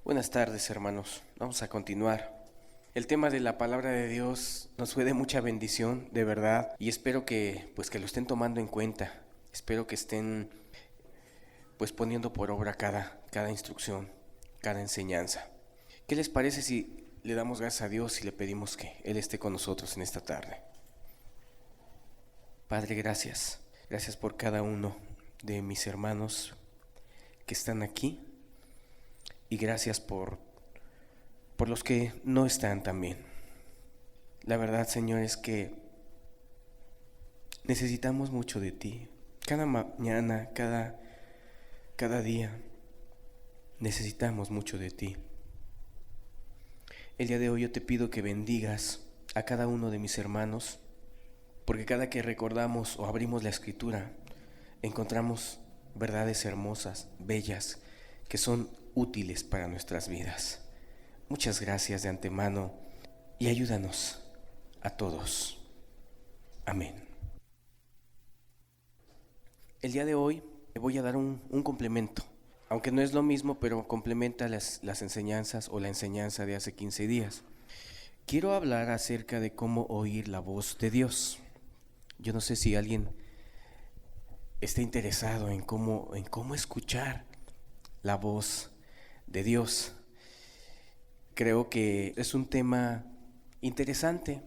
Buenas tardes, hermanos. Vamos a continuar. El tema de la palabra de Dios nos fue de mucha bendición, de verdad, y espero que lo estén tomando en cuenta. Espero que estén poniendo por obra cada instrucción, cada enseñanza. ¿Qué les parece si le damos gracias a Dios y le pedimos que Él esté con nosotros en esta tarde? Padre, gracias. Gracias por cada uno de mis hermanos que están aquí. Y gracias por los que no están también. La verdad, Señor, es que necesitamos mucho de ti. Cada mañana, cada día, necesitamos mucho de ti. El día de hoy yo te pido que bendigas a cada uno de mis hermanos, porque cada que recordamos o abrimos la Escritura, encontramos verdades hermosas, bellas, que son útiles para nuestras vidas. Muchas gracias de antemano y ayúdanos a todos. Amén. El día de hoy le voy a dar un complemento, aunque no es lo mismo, pero complementa las enseñanzas o la enseñanza de hace 15 días. Quiero hablar acerca de cómo oír la voz de Dios. Yo no sé si alguien está interesado en cómo escuchar la voz de Dios. Creo que es un tema interesante.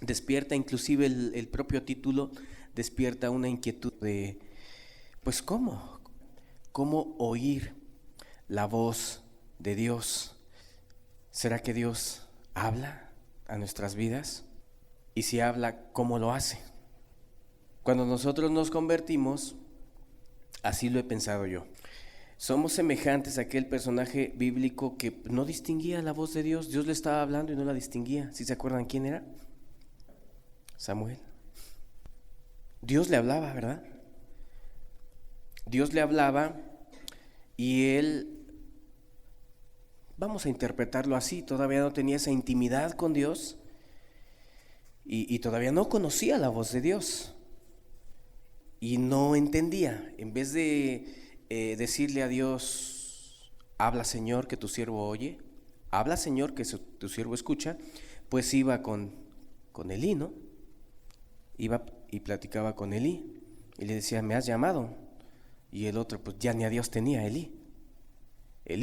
Despierta, inclusive el propio título despierta una inquietud de ¿cómo oír la voz de Dios? ¿Será que Dios habla a nuestras vidas? Y si habla, ¿cómo lo hace? Cuando nosotros nos convertimos, así lo he pensado yo, somos semejantes a aquel personaje bíblico que no distinguía la voz de Dios. Dios le estaba hablando y no la distinguía. ¿Sí se acuerdan quién era? Samuel. Dios le hablaba, ¿verdad? Dios le hablaba y él, vamos a interpretarlo así, todavía no tenía esa intimidad con Dios y todavía no conocía la voz de Dios y no entendía. En vez de decirle a Dios, habla Señor que tu siervo oye, habla Señor que tu siervo escucha, pues iba con Elí, ¿no? Iba y platicaba con Elí y le decía, me has llamado. Y el otro pues ya ni a Dios tenía, Elí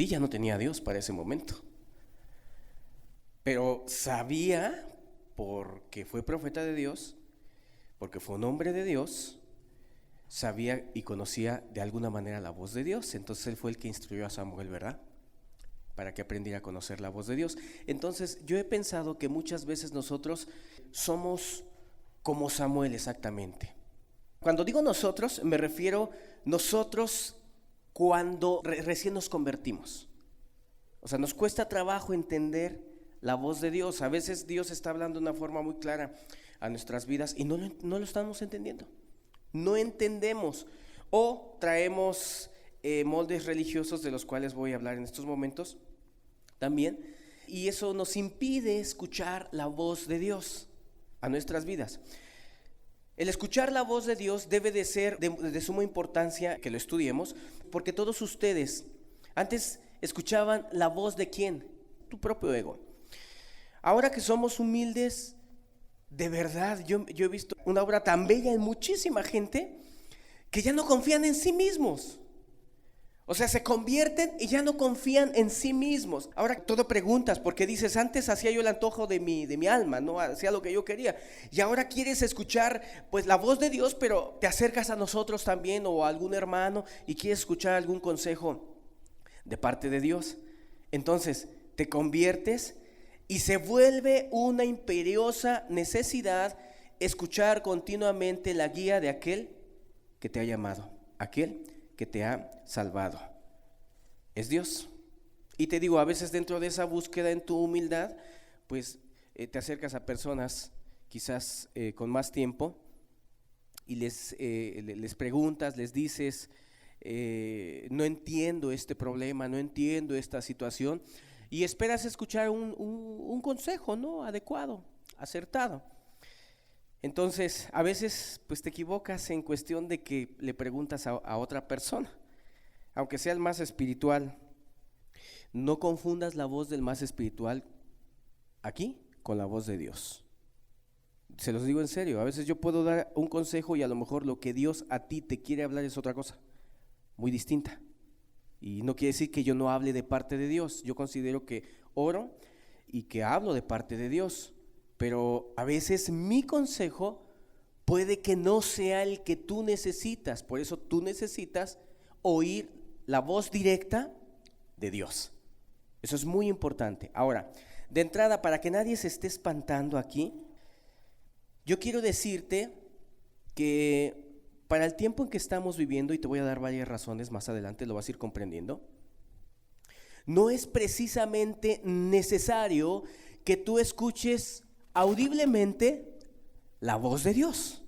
ya no tenía a Dios para ese momento, pero sabía, porque fue profeta de Dios, porque fue un hombre de Dios, sabía y conocía de alguna manera la voz de Dios. Entonces él fue el que instruyó a Samuel, ¿verdad? Para que aprendiera a conocer la voz de Dios. Entonces yo he pensado que muchas veces nosotros somos como Samuel exactamente. Cuando digo nosotros, me refiero nosotros cuando recién nos convertimos. O sea, nos cuesta trabajo entender la voz de Dios. A veces Dios está hablando de una forma muy clara a nuestras vidas y no lo estamos entendiendo. No entendemos o traemos moldes religiosos de los cuales voy a hablar en estos momentos también, y eso nos impide escuchar la voz de Dios a nuestras vidas. El escuchar la voz de Dios debe de ser de suma importancia que lo estudiemos, porque todos ustedes antes escuchaban la voz de ¿quién? Tu propio ego. Ahora que somos humildes, de verdad, yo he visto una obra tan bella en muchísima gente que ya no confían en sí mismos. O sea, se convierten y ya no confían en sí mismos. Ahora todo preguntas, porque dices, antes hacía yo el antojo de mi alma, ¿no? Hacía lo que yo quería. Y ahora quieres escuchar pues la voz de Dios, pero te acercas a nosotros también o a algún hermano y quieres escuchar algún consejo de parte de Dios. Entonces te conviertes y se vuelve una imperiosa necesidad escuchar continuamente la guía de aquel que te ha llamado, aquel que te ha salvado. Es Dios. Y te digo, a veces dentro de esa búsqueda en tu humildad, pues te acercas a personas quizás con más tiempo y les preguntas, les dices, no entiendo este problema, no entiendo esta situación, y esperas escuchar un consejo, ¿no? Adecuado, acertado. Entonces, a veces pues te equivocas en cuestión de que le preguntas a otra persona, aunque sea el más espiritual No confundas la voz del más espiritual aquí con la voz de Dios. Se los digo en serio, a veces yo puedo dar un consejo y a lo mejor lo que Dios a ti te quiere hablar es otra cosa, muy distinta. Y no quiere decir que yo no hable de parte de Dios. Yo considero que oro y que hablo de parte de Dios, pero a veces mi consejo puede que no sea el que tú necesitas. Por eso tú necesitas oír la voz directa de Dios. Eso es muy importante. Ahora, de entrada, para que nadie se esté espantando aquí, yo quiero decirte que para el tiempo en que estamos viviendo, y te voy a dar varias razones más adelante, lo vas a ir comprendiendo, no es precisamente necesario que tú escuches audiblemente la voz de Dios,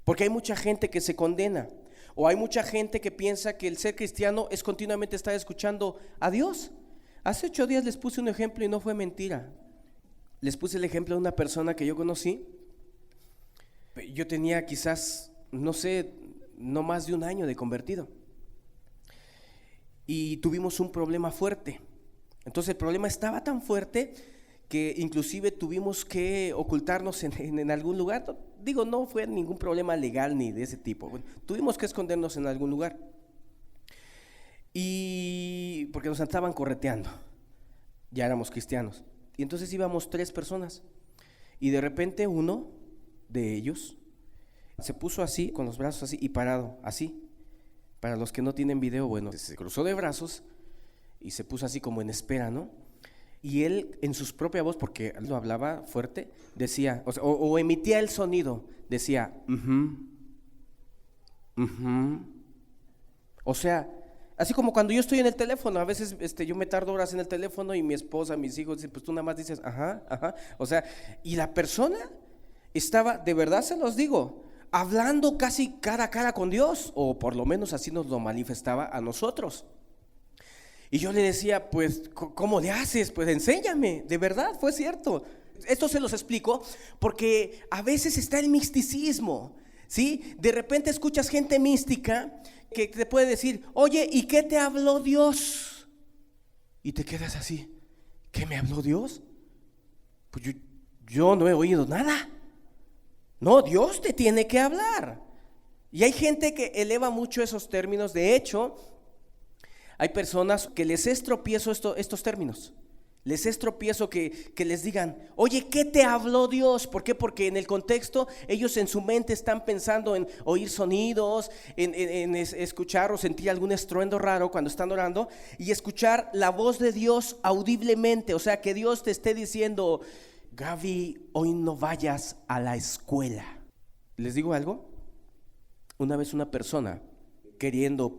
porque hay mucha gente que se condena, o hay mucha gente que piensa que el ser cristiano es continuamente estar escuchando a Dios. Hace 8 días les puse un ejemplo y no fue mentira. Les puse el ejemplo de una persona que yo conocí. Yo tenía quizás, no sé, no más de un año de convertido, y tuvimos un problema fuerte. Entonces el problema estaba tan fuerte que inclusive tuvimos que ocultarnos en algún lugar. Digo, no fue ningún problema legal ni de ese tipo. Bueno, tuvimos que escondernos en algún lugar, y porque nos estaban correteando. Ya éramos cristianos, y entonces íbamos 3 personas, y de repente uno de ellos se puso así, con los brazos así y parado, así. Para los que no tienen video, bueno, se cruzó de brazos y se puso así como en espera, ¿no? Y él en su propia voz, porque lo hablaba fuerte, decía, o emitía el sonido, decía, o sea, así como cuando yo estoy en el teléfono, a veces yo me tardo horas en el teléfono y mi esposa, mis hijos dicen, pues tú nada más dices, ajá, o sea, y la persona estaba, de verdad se los digo, hablando casi cara a cara con Dios, o por lo menos así nos lo manifestaba a nosotros. Y yo le decía, pues, ¿cómo le haces? Pues enséñame, de verdad, fue cierto. Esto se los explico porque a veces está el misticismo, ¿sí? De repente escuchas gente mística que te puede decir, oye, ¿y qué te habló Dios? Y te quedas así, ¿qué me habló Dios? Pues yo no he oído nada. No, Dios te tiene que hablar. Y hay gente que eleva mucho esos términos. De hecho, hay personas que les es tropiezo estos términos. Les es tropiezo que les digan, oye, ¿qué te habló Dios? ¿Por qué? Porque en el contexto ellos en su mente están pensando en oír sonidos, en escuchar o sentir algún estruendo raro cuando están orando, y escuchar la voz de Dios audiblemente. O sea, que Dios te esté diciendo, Gaby, hoy no vayas a la escuela. ¿Les digo algo? Una vez una persona,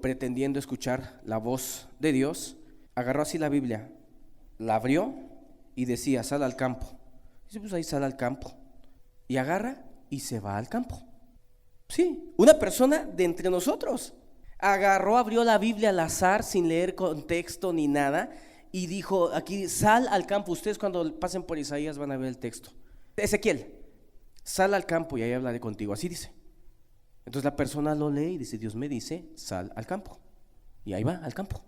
pretendiendo escuchar la voz de Dios, agarró así la Biblia, la abrió y decía, sal al campo. Dice, pues ahí sal al campo. Y agarra y se va al campo. Sí, una persona de entre nosotros. Abrió la Biblia al azar, sin leer contexto ni nada, y dijo aquí, sal al campo. Ustedes cuando pasen por Isaías van a ver el texto. Ezequiel, sal al campo y ahí hablaré contigo, así dice. Entonces la persona lo lee y dice, Dios me dice, sal al campo. Y ahí va, al campo.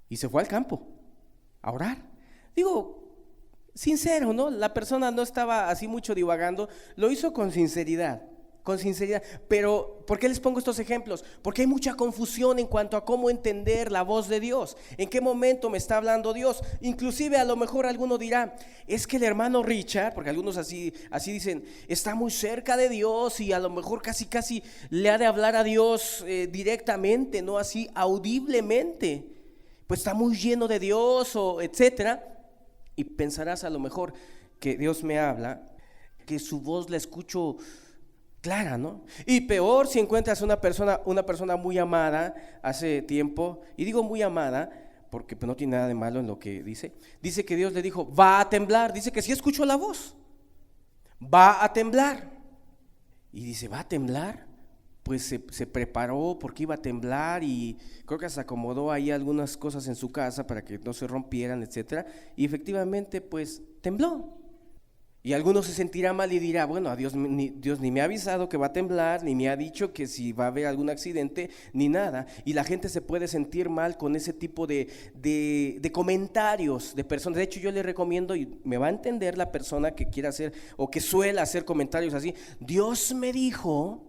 Y se fue al campo a orar. Digo, sincero, ¿no? La persona no estaba así mucho divagando, lo hizo con sinceridad. Pero ¿por qué les pongo estos ejemplos? Porque hay mucha confusión en cuanto a cómo entender la voz de Dios. ¿En qué momento me está hablando Dios? Inclusive a lo mejor alguno dirá, es que el hermano Richard, porque algunos así dicen, está muy cerca de Dios y a lo mejor casi le ha de hablar a Dios directamente, no así audiblemente. Pues está muy lleno de Dios o etcétera. Y pensarás a lo mejor que Dios me habla, que su voz la escucho clara, ¿no? Y peor si encuentras una persona muy amada hace tiempo, y digo muy amada porque pues no tiene nada de malo en lo que dice que Dios le dijo, va a temblar, dice que sí escuchó la voz, va a temblar, y dice, ¿va a temblar? Pues se preparó porque iba a temblar, y creo que se acomodó ahí algunas cosas en su casa para que no se rompieran, etcétera, y efectivamente pues tembló. Y alguno se sentirá mal y dirá, bueno, a Dios ni me ha avisado que va a temblar, ni me ha dicho que si va a haber algún accidente, ni nada. Y la gente se puede sentir mal con ese tipo de comentarios de personas. De hecho, yo le recomiendo, y me va a entender la persona que quiera hacer o que suele hacer comentarios así: Dios me dijo,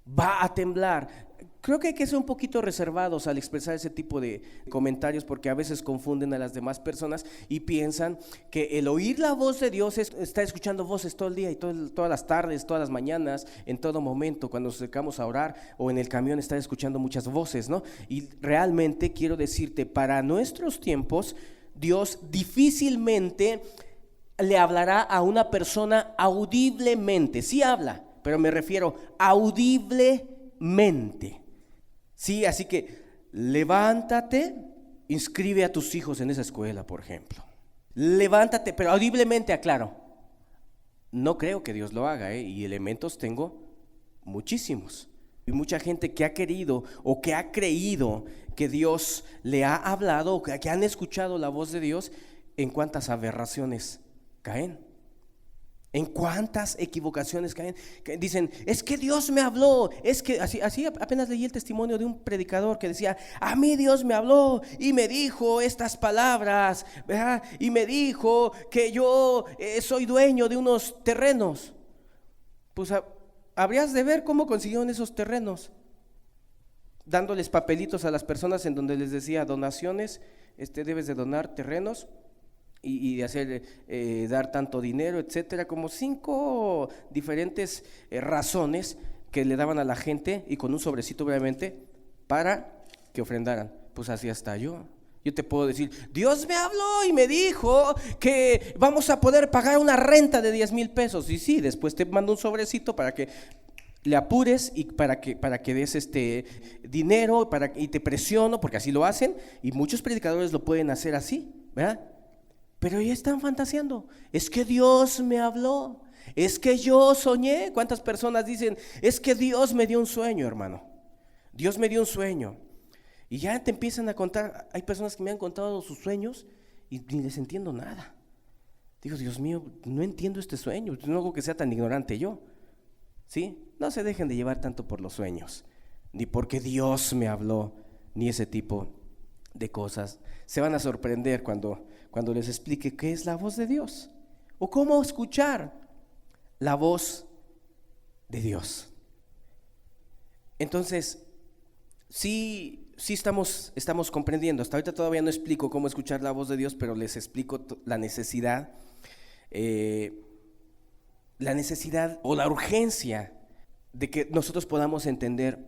va a temblar. Creo que hay que ser un poquito reservados al expresar ese tipo de comentarios, porque a veces confunden a las demás personas y piensan que el oír la voz de Dios es estar escuchando voces todo el día y todas las tardes, todas las mañanas, en todo momento, cuando nos acercamos a orar o en el camión, estar escuchando muchas voces, ¿no? Y realmente quiero decirte, para nuestros tiempos, Dios difícilmente le hablará a una persona audiblemente. Sí habla, pero me refiero audiblemente. Sí, así que levántate, inscribe a tus hijos en esa escuela, por ejemplo. Levántate, pero audiblemente, aclaro. No creo que Dios lo haga, y elementos tengo muchísimos. Y mucha gente que ha querido o que ha creído que Dios le ha hablado, o que han escuchado la voz de Dios, ¿en cuántas aberraciones caen? ¿En cuántas equivocaciones caen? Que dicen, es que Dios me habló. Es que así apenas leí el testimonio de un predicador que decía, a mí Dios me habló y me dijo estas palabras, ¿verdad? Y me dijo que yo soy dueño de unos terrenos. Pues habrías de ver cómo consiguieron esos terrenos, dándoles papelitos a las personas en donde les decía, donaciones, debes de donar terrenos y de hacer, dar tanto dinero, etcétera, como 5 diferentes razones que le daban a la gente, y con un sobrecito obviamente, para que ofrendaran. Pues así hasta yo te puedo decir, Dios me habló y me dijo que vamos a poder pagar una renta de 10,000 pesos, y sí, después te mando un sobrecito para que le apures y para que des dinero, y te presiono, porque así lo hacen, y muchos predicadores lo pueden hacer así, ¿verdad? Pero ya están fantaseando. Es que Dios me habló, es que yo soñé. ¿Cuántas personas dicen, es que Dios me dio un sueño, hermano? Dios me dio un sueño. Y ya te empiezan a contar. Hay personas que me han contado sus sueños y ni les entiendo nada. Digo, Dios mío, no entiendo este sueño. No hago que sea tan ignorante yo. ¿Sí? No se dejen de llevar tanto por los sueños, ni porque Dios me habló, ni ese tipo de cosas. Se van a sorprender cuando les explique qué es la voz de Dios o cómo escuchar la voz de Dios. Entonces, sí estamos comprendiendo. Hasta ahorita todavía no explico cómo escuchar la voz de Dios, pero les explico la necesidad o la urgencia de que nosotros podamos entender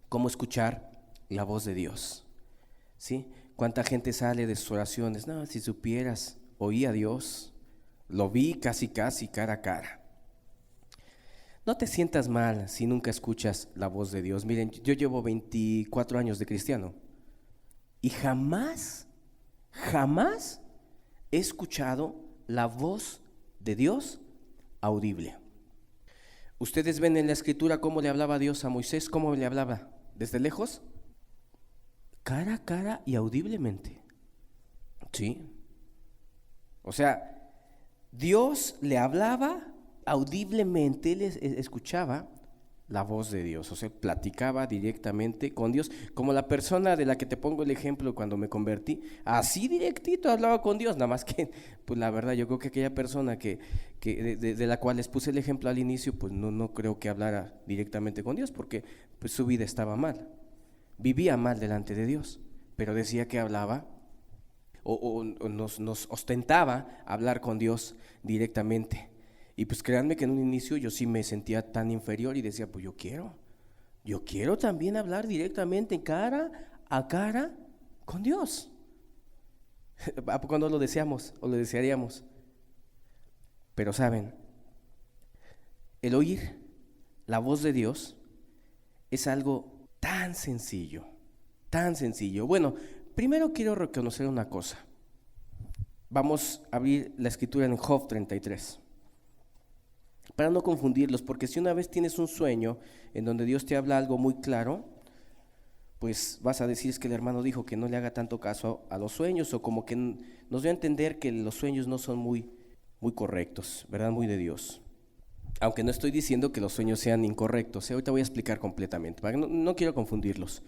cómo escuchar la voz de Dios. ¿Sí? ¿Cuánta gente sale de sus oraciones? No, si supieras, oí a Dios, lo vi casi cara a cara. No te sientas mal si nunca escuchas la voz de Dios. Miren, yo llevo 24 años de cristiano y jamás he escuchado la voz de Dios audible. Ustedes ven en la escritura cómo le hablaba Dios a Moisés. ¿Cómo le hablaba? ¿Desde lejos? Cara a cara y audiblemente. Sí. O sea, Dios le hablaba audiblemente, él escuchaba la voz de Dios, o sea, platicaba directamente con Dios, como la persona de la que te pongo el ejemplo cuando me convertí, así directito hablaba con Dios, nada más que, pues la verdad, yo creo que aquella persona de la cual les puse el ejemplo al inicio, pues no creo que hablara directamente con Dios, porque pues su vida estaba mal, vivía mal delante de Dios, pero decía que hablaba o nos ostentaba hablar con Dios directamente. Y pues créanme que en un inicio yo sí me sentía tan inferior y decía, pues yo quiero también hablar directamente cara a cara con Dios. ¿A poco no lo deseamos o lo desearíamos? Pero saben, el oír la voz de Dios es algo tan sencillo, tan sencillo. Bueno, primero quiero reconocer una cosa. Vamos a abrir la escritura en Job 33. Para no confundirlos, porque si una vez tienes un sueño en donde Dios te habla algo muy claro, pues vas a decir, es que el hermano dijo que no le haga tanto caso a los sueños, o como que nos dio a entender que los sueños no son muy muy correctos, ¿verdad? Muy de Dios. Aunque no estoy diciendo que los sueños sean incorrectos, ahorita voy a explicar completamente, no quiero confundirlos.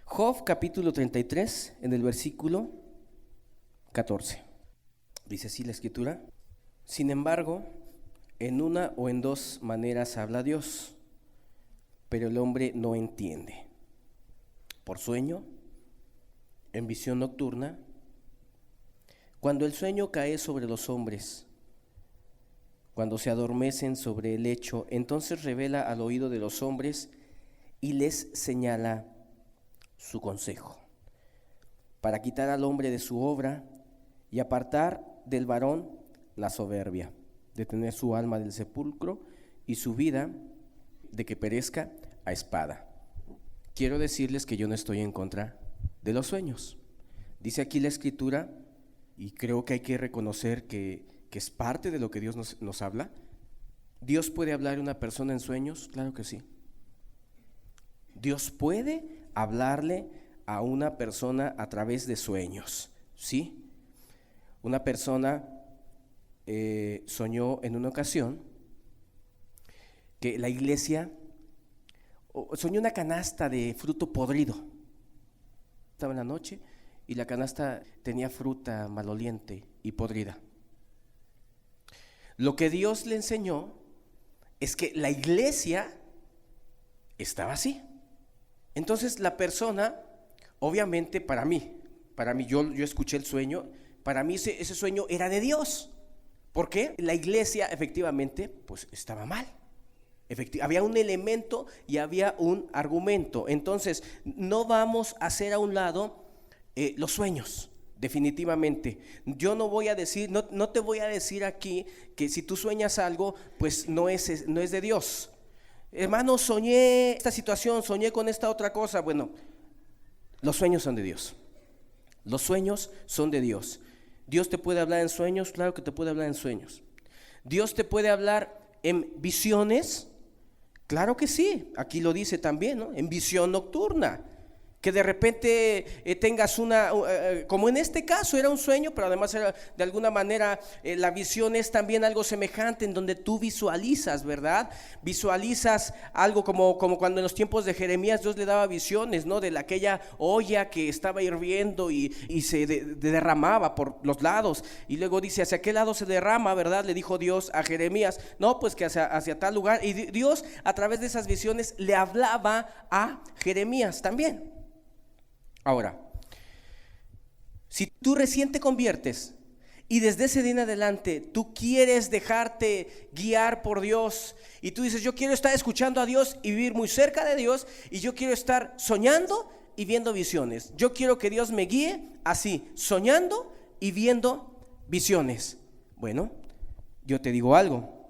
Job capítulo 33, en el versículo 14. Dice así la escritura: sin embargo, en una o en dos maneras habla Dios, pero el hombre no entiende. Por sueño, en visión nocturna, cuando el sueño cae sobre los hombres, cuando se adormecen sobre el lecho, entonces revela al oído de los hombres y les señala su consejo, para quitar al hombre de su obra y apartar del varón la soberbia, de tener su alma del sepulcro y su vida de que perezca a espada. Quiero decirles que yo no estoy en contra de los sueños. Dice aquí la escritura, y creo que hay que reconocer que es parte de lo que Dios nos habla. ¿Dios puede hablar a una persona en sueños? Claro que sí. Dios puede hablarle a una persona a través de sueños, ¿sí? Una persona soñó en una ocasión que la iglesia soñó una canasta de fruto podrido. Estaba en la noche y la canasta tenía fruta maloliente y podrida. Lo que Dios le enseñó es que la iglesia estaba así. Entonces la persona, obviamente para mí yo escuché el sueño, para mí ese sueño era de Dios. ¿Por qué? La iglesia efectivamente pues estaba mal. Había un elemento y había un argumento. Entonces no vamos a hacer a un lado los sueños. Definitivamente, yo no voy a decir, no te voy a decir aquí que si tú sueñas algo, pues no es de Dios. Hermano, soñé esta situación, soñé con esta otra cosa. Bueno, los sueños son de Dios. Los sueños son de Dios. ¿Dios te puede hablar en sueños? Claro que te puede hablar en sueños. ¿Dios te puede hablar en visiones? Claro que sí, aquí lo dice también, ¿no? En visión nocturna. Que de repente tengas como en este caso era un sueño, pero además era, de alguna manera la visión es también algo semejante en donde tú visualizas, ¿verdad? Visualizas algo como cuando en los tiempos de Jeremías Dios le daba visiones, ¿no? De aquella olla que estaba hirviendo y se derramaba por los lados, y luego dice, ¿hacia qué lado se derrama, verdad? Le dijo Dios a Jeremías, no, pues que hacia tal lugar, y Dios a través de esas visiones le hablaba a Jeremías también. Ahora, si tú recién te conviertes y desde ese día en adelante tú quieres dejarte guiar por Dios y tú dices, yo quiero estar escuchando a Dios y vivir muy cerca de Dios, y yo quiero estar soñando y viendo visiones, yo quiero que Dios me guíe así, soñando y viendo visiones. Bueno, yo te digo algo,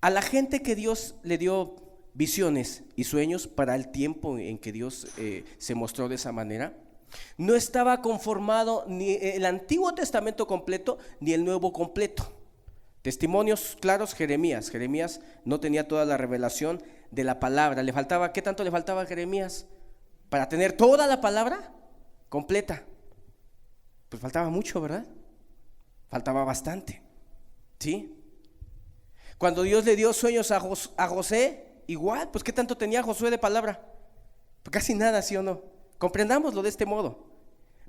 a la gente que Dios le dio visiones y sueños para el tiempo en que Dios se mostró de esa manera, no estaba conformado ni el Antiguo Testamento completo ni el Nuevo completo. Testimonios claros, Jeremías no tenía toda la revelación de la palabra, le faltaba, ¿qué tanto le faltaba a Jeremías para tener toda la palabra completa? Pues faltaba mucho, ¿verdad? Faltaba bastante, ¿sí? Cuando Dios le dio sueños a José, igual, pues ¿qué tanto tenía Josué de palabra? Pues casi nada, ¿sí o no? Comprendámoslo de este modo.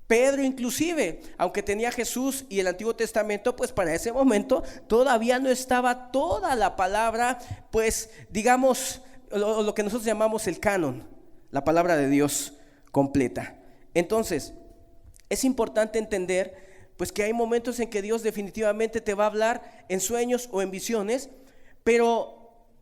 Pedro inclusive, aunque tenía Jesús y el Antiguo Testamento, pues para ese momento todavía no estaba toda la palabra, pues digamos, lo que nosotros llamamos el canon, la palabra de Dios completa. Entonces, es importante entender pues que hay momentos en que Dios definitivamente te va a hablar en sueños o en visiones, pero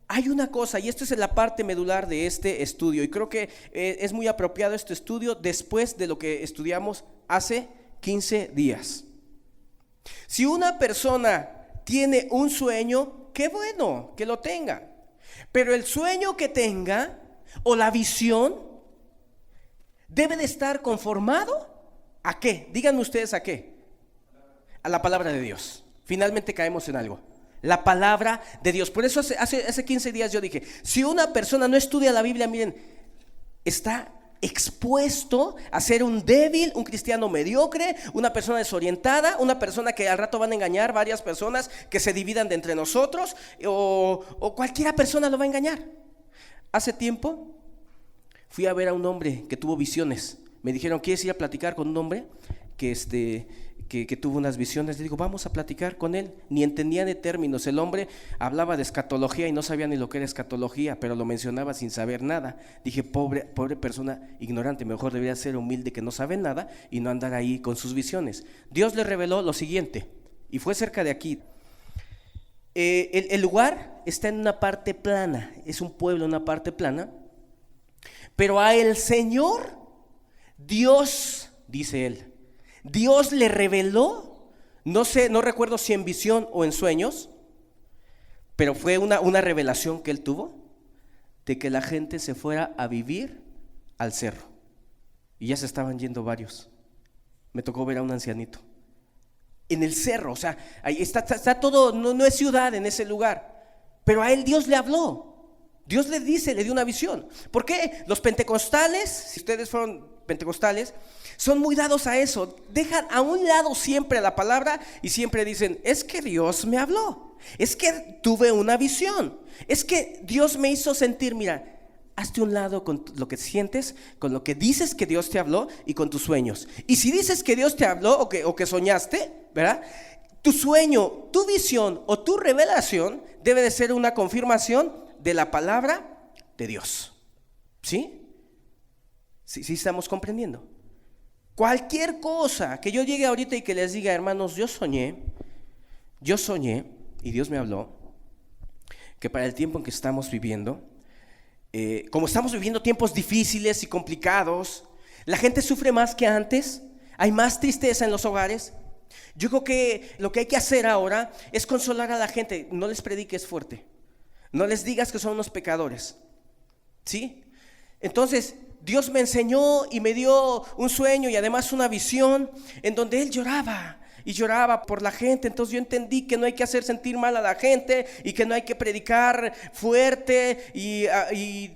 hay una cosa, y esta es la parte medular de este estudio, y creo que es muy apropiado este estudio después de lo que estudiamos hace 15 días. Si una persona tiene un sueño, qué bueno que lo tenga, pero el sueño que tenga o la visión debe de estar conformado ¿a qué? Díganme ustedes a qué. A la palabra de Dios. Finalmente caemos en algo. La palabra de Dios. Por eso hace 15 días yo dije, si una persona no estudia la Biblia, miren, está expuesto a ser un débil, un cristiano mediocre, una persona desorientada, una persona que al rato van a engañar varias personas que se dividan de entre nosotros, o cualquiera persona lo va a engañar. Hace tiempo fui a ver a un hombre que tuvo visiones. Me dijeron, ¿quieres ir a platicar con un hombre que tuvo unas visiones? Le digo, vamos a platicar con él. Ni entendía de términos. El hombre hablaba de escatología y no sabía ni lo que era escatología, pero lo mencionaba sin saber nada. Dije, pobre persona ignorante, mejor debería ser humilde, que no sabe nada y no andar ahí con sus visiones. Dios le reveló lo siguiente, y fue cerca de aquí. El lugar está en una parte plana, es un pueblo en una parte plana, pero a el Señor, Dios, dice él, Dios le reveló, no recuerdo si en visión o en sueños, pero fue una revelación que él tuvo, de que la gente se fuera a vivir al cerro. Y ya se estaban yendo varios. Me tocó ver a un ancianito en el cerro, o sea, ahí está todo, no es ciudad en ese lugar, pero a él Dios le habló. Dios le dio una visión. ¿Por qué? Los pentecostales, si ustedes fueron pentecostales, son muy dados a eso. Dejan a un lado siempre la palabra y siempre dicen, es que Dios me habló, es que tuve una visión, es que Dios me hizo sentir. Mira, hazte un lado con lo que sientes, con lo que dices que Dios te habló y con tus sueños. Y si dices que Dios te habló o que soñaste, ¿verdad? Tu sueño, tu visión o tu revelación debe de ser una confirmación de la palabra de Dios. ¿Sí? Sí estamos comprendiendo. Cualquier cosa que yo llegue ahorita y que les diga, hermanos, yo soñé y Dios me habló que para el tiempo en que estamos viviendo, como estamos viviendo tiempos difíciles y complicados, la gente sufre más que antes, hay más tristeza en los hogares. Yo creo que lo que hay que hacer ahora es consolar a la gente. No les prediques fuerte, no les digas que son unos pecadores, ¿sí? Entonces Dios me enseñó y me dio un sueño y además una visión en donde Él lloraba y lloraba por la gente. Entonces yo entendí que no hay que hacer sentir mal a la gente y que no hay que predicar fuerte, y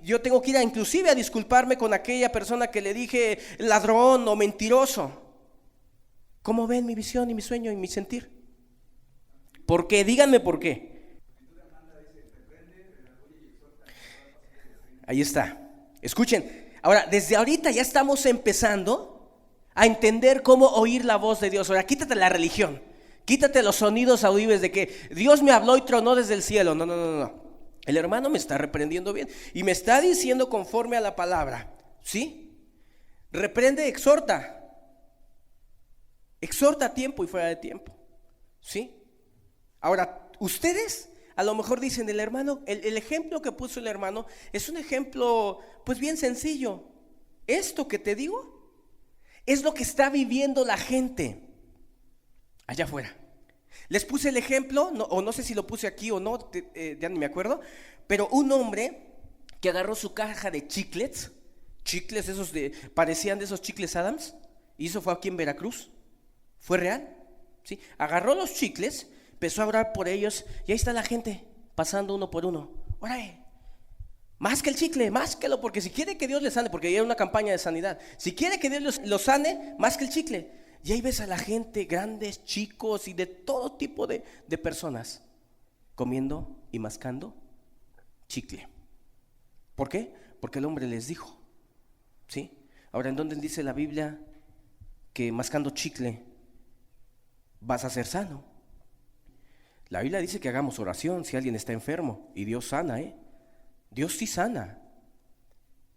yo tengo que ir inclusive a disculparme con aquella persona que le dije ladrón o mentiroso. ¿Cómo ven mi visión y mi sueño y mi sentir? ¿Por qué? Díganme por qué. Ahí está. Escuchen, ahora desde ahorita ya estamos empezando a entender cómo oír la voz de Dios. Ahora quítate la religión, quítate los sonidos audibles de que Dios me habló y tronó desde el cielo. No. El hermano me está reprendiendo bien y me está diciendo conforme a la palabra, ¿sí? Reprende, exhorta a tiempo y fuera de tiempo, ¿sí? Ahora, ustedes a lo mejor dicen, el hermano, el ejemplo que puso el hermano es un ejemplo pues bien sencillo. Esto que te digo es lo que está viviendo la gente allá afuera. Les puse el ejemplo, o no sé si lo puse aquí o no, ya ni me acuerdo, pero un hombre que agarró su caja de chicles esos parecían de esos chicles Adams, y eso fue aquí en Veracruz, fue real, ¿sí? Agarró los chicles, empezó a orar por ellos y ahí está la gente pasando uno por uno. Órale, más que el chicle, porque si quiere que Dios les sane, porque hay una campaña de sanidad, si quiere que Dios los sane, más que el chicle. Y ahí ves a la gente, grandes, chicos y de todo tipo de personas, comiendo y mascando chicle. ¿Por qué? Porque el hombre les dijo, ¿sí? Ahora, ¿en dónde dice la Biblia que mascando chicle vas a ser sano? La Biblia dice que hagamos oración si alguien está enfermo, y Dios sana, Dios sí sana.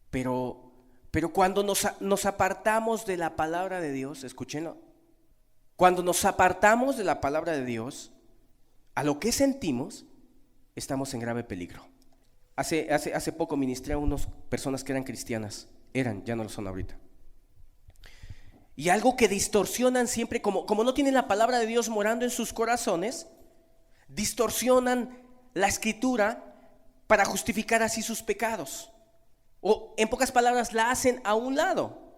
Pero cuando nos apartamos de la palabra de Dios, escúchenlo, cuando nos apartamos de la palabra de Dios, a lo que sentimos, estamos en grave peligro. Hace poco ministré a unas personas que eran cristianas, ya no lo son ahorita. Y algo que distorsionan siempre, como no tienen la palabra de Dios morando en sus corazones, distorsionan la escritura para justificar así sus pecados. O en pocas palabras, la hacen a un lado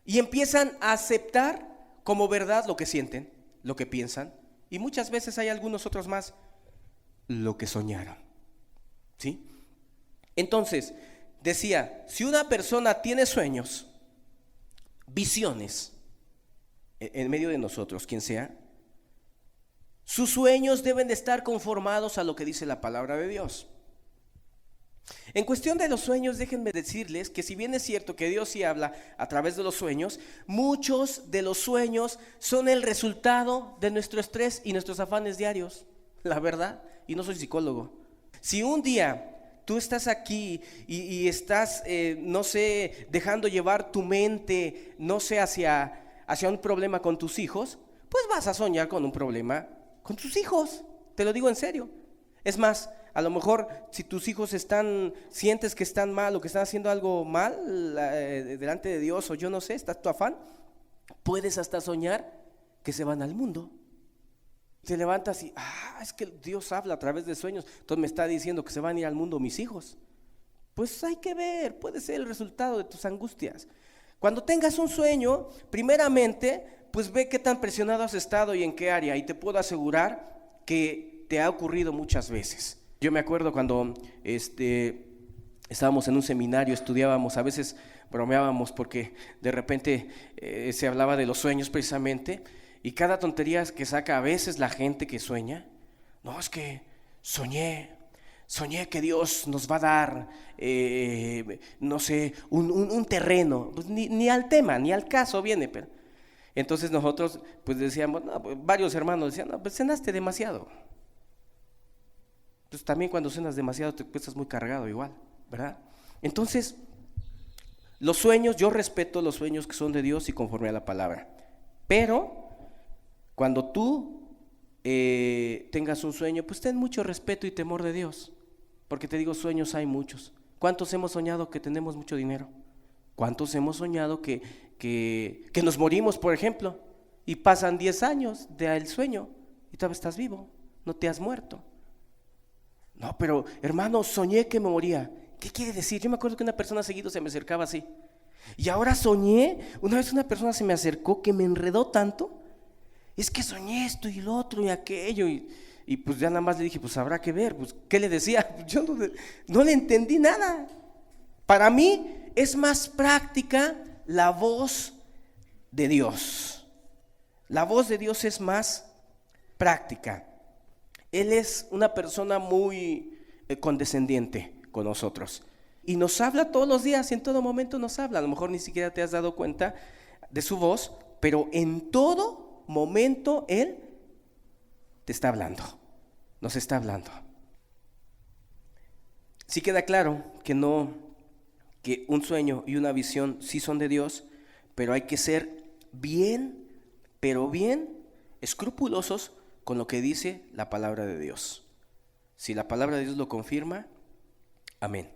y empiezan a aceptar como verdad lo que sienten, lo que piensan, y muchas veces hay algunos otros más, lo que soñaron, ¿sí? Entonces, decía, si una persona tiene sueños visiones en medio de nosotros, quien sea, sus sueños deben de estar conformados a lo que dice la palabra de Dios. En cuestión de los sueños, déjenme decirles que si bien es cierto que Dios sí habla a través de los sueños, muchos de los sueños son el resultado de nuestro estrés y nuestros afanes diarios, la verdad, y no soy psicólogo. Si un día tú estás aquí y estás, no sé, dejando llevar tu mente, no sé, hacia un problema con tus hijos, pues vas a soñar con un problema con tus hijos, te lo digo en serio. Es más, a lo mejor si tus hijos sientes que están mal o que están haciendo algo mal delante de Dios, o yo no sé, estás tu afán, puedes hasta soñar que se van al mundo. Te levantas y, es que Dios habla a través de sueños, entonces me está diciendo que se van a ir al mundo mis hijos. Pues hay que ver, puede ser el resultado de tus angustias. Cuando tengas un sueño, primeramente, pues ve qué tan presionado has estado y en qué área, y te puedo asegurar que te ha ocurrido muchas veces. Yo me acuerdo cuando estábamos en un seminario, estudiábamos, a veces bromeábamos porque de repente se hablaba de los sueños precisamente, y cada tontería que saca a veces la gente que sueña, no, es que soñé que Dios nos va a dar, no sé, un terreno, pues ni al tema, ni al caso viene, pero entonces nosotros pues decíamos, no, pues varios hermanos decían, no, pues cenaste demasiado. Pues también cuando cenas demasiado te estás muy cargado igual, ¿verdad? Entonces, los sueños, yo respeto los sueños que son de Dios y conforme a la palabra, pero cuando tú tengas un sueño, pues ten mucho respeto y temor de Dios, porque te digo, sueños hay muchos. ¿Cuántos hemos soñado que tenemos mucho dinero? ¿Cuántos hemos soñado que nos morimos, por ejemplo, y pasan 10 años del sueño y todavía estás vivo, no te has muerto? No, pero hermano, soñé que me moría. ¿Qué quiere decir? Yo me acuerdo que una persona seguido se me acercaba así, y ahora soñé, una vez una persona se me acercó que me enredó tanto, es que soñé esto y lo otro y aquello, y pues ya nada más le dije, pues habrá que ver, pues ¿qué le decía? Yo no le entendí nada. Para mí es más práctica la voz de Dios. La voz de Dios es más práctica. Él es una persona muy condescendiente con nosotros y nos habla todos los días y en todo momento nos habla. A lo mejor ni siquiera te has dado cuenta de su voz, pero en todo momento Él te está hablando, nos está hablando. Sí queda claro que un sueño y una visión sí son de Dios, pero hay que ser bien escrupulosos con lo que dice la palabra de Dios. Si la palabra de Dios lo confirma, amén.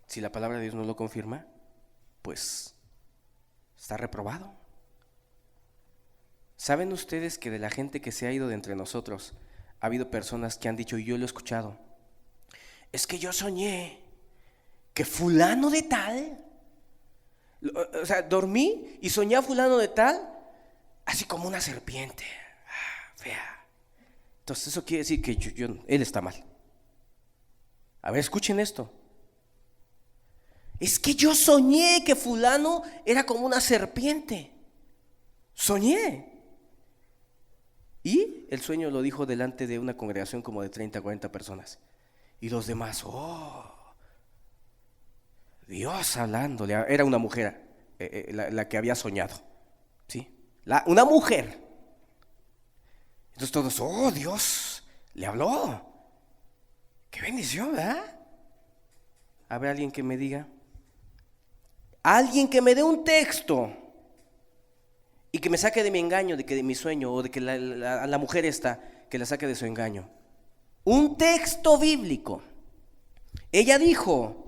Si la palabra de Dios no lo confirma, pues está reprobado. ¿Saben ustedes que de la gente que se ha ido de entre nosotros, ha habido personas que han dicho, y yo lo he escuchado, es que yo soñé que fulano de tal, o sea, dormí y soñé a fulano de tal, así como una serpiente, fea. Entonces eso quiere decir que él está mal. A ver, escuchen esto. Es que yo soñé que fulano era como una serpiente. Soñé. Y el sueño lo dijo delante de una congregación como de 30, 40 personas. Y los demás, Dios hablándole. Era una mujer, la que había soñado, ¿sí? Una mujer. Entonces todos, Dios le habló. Qué bendición, ¿verdad? A ver, alguien que me diga. Alguien que me dé un texto y que me saque de mi engaño, de mi sueño, o de que la mujer esta, que la saque de su engaño. Un texto bíblico. Ella dijo,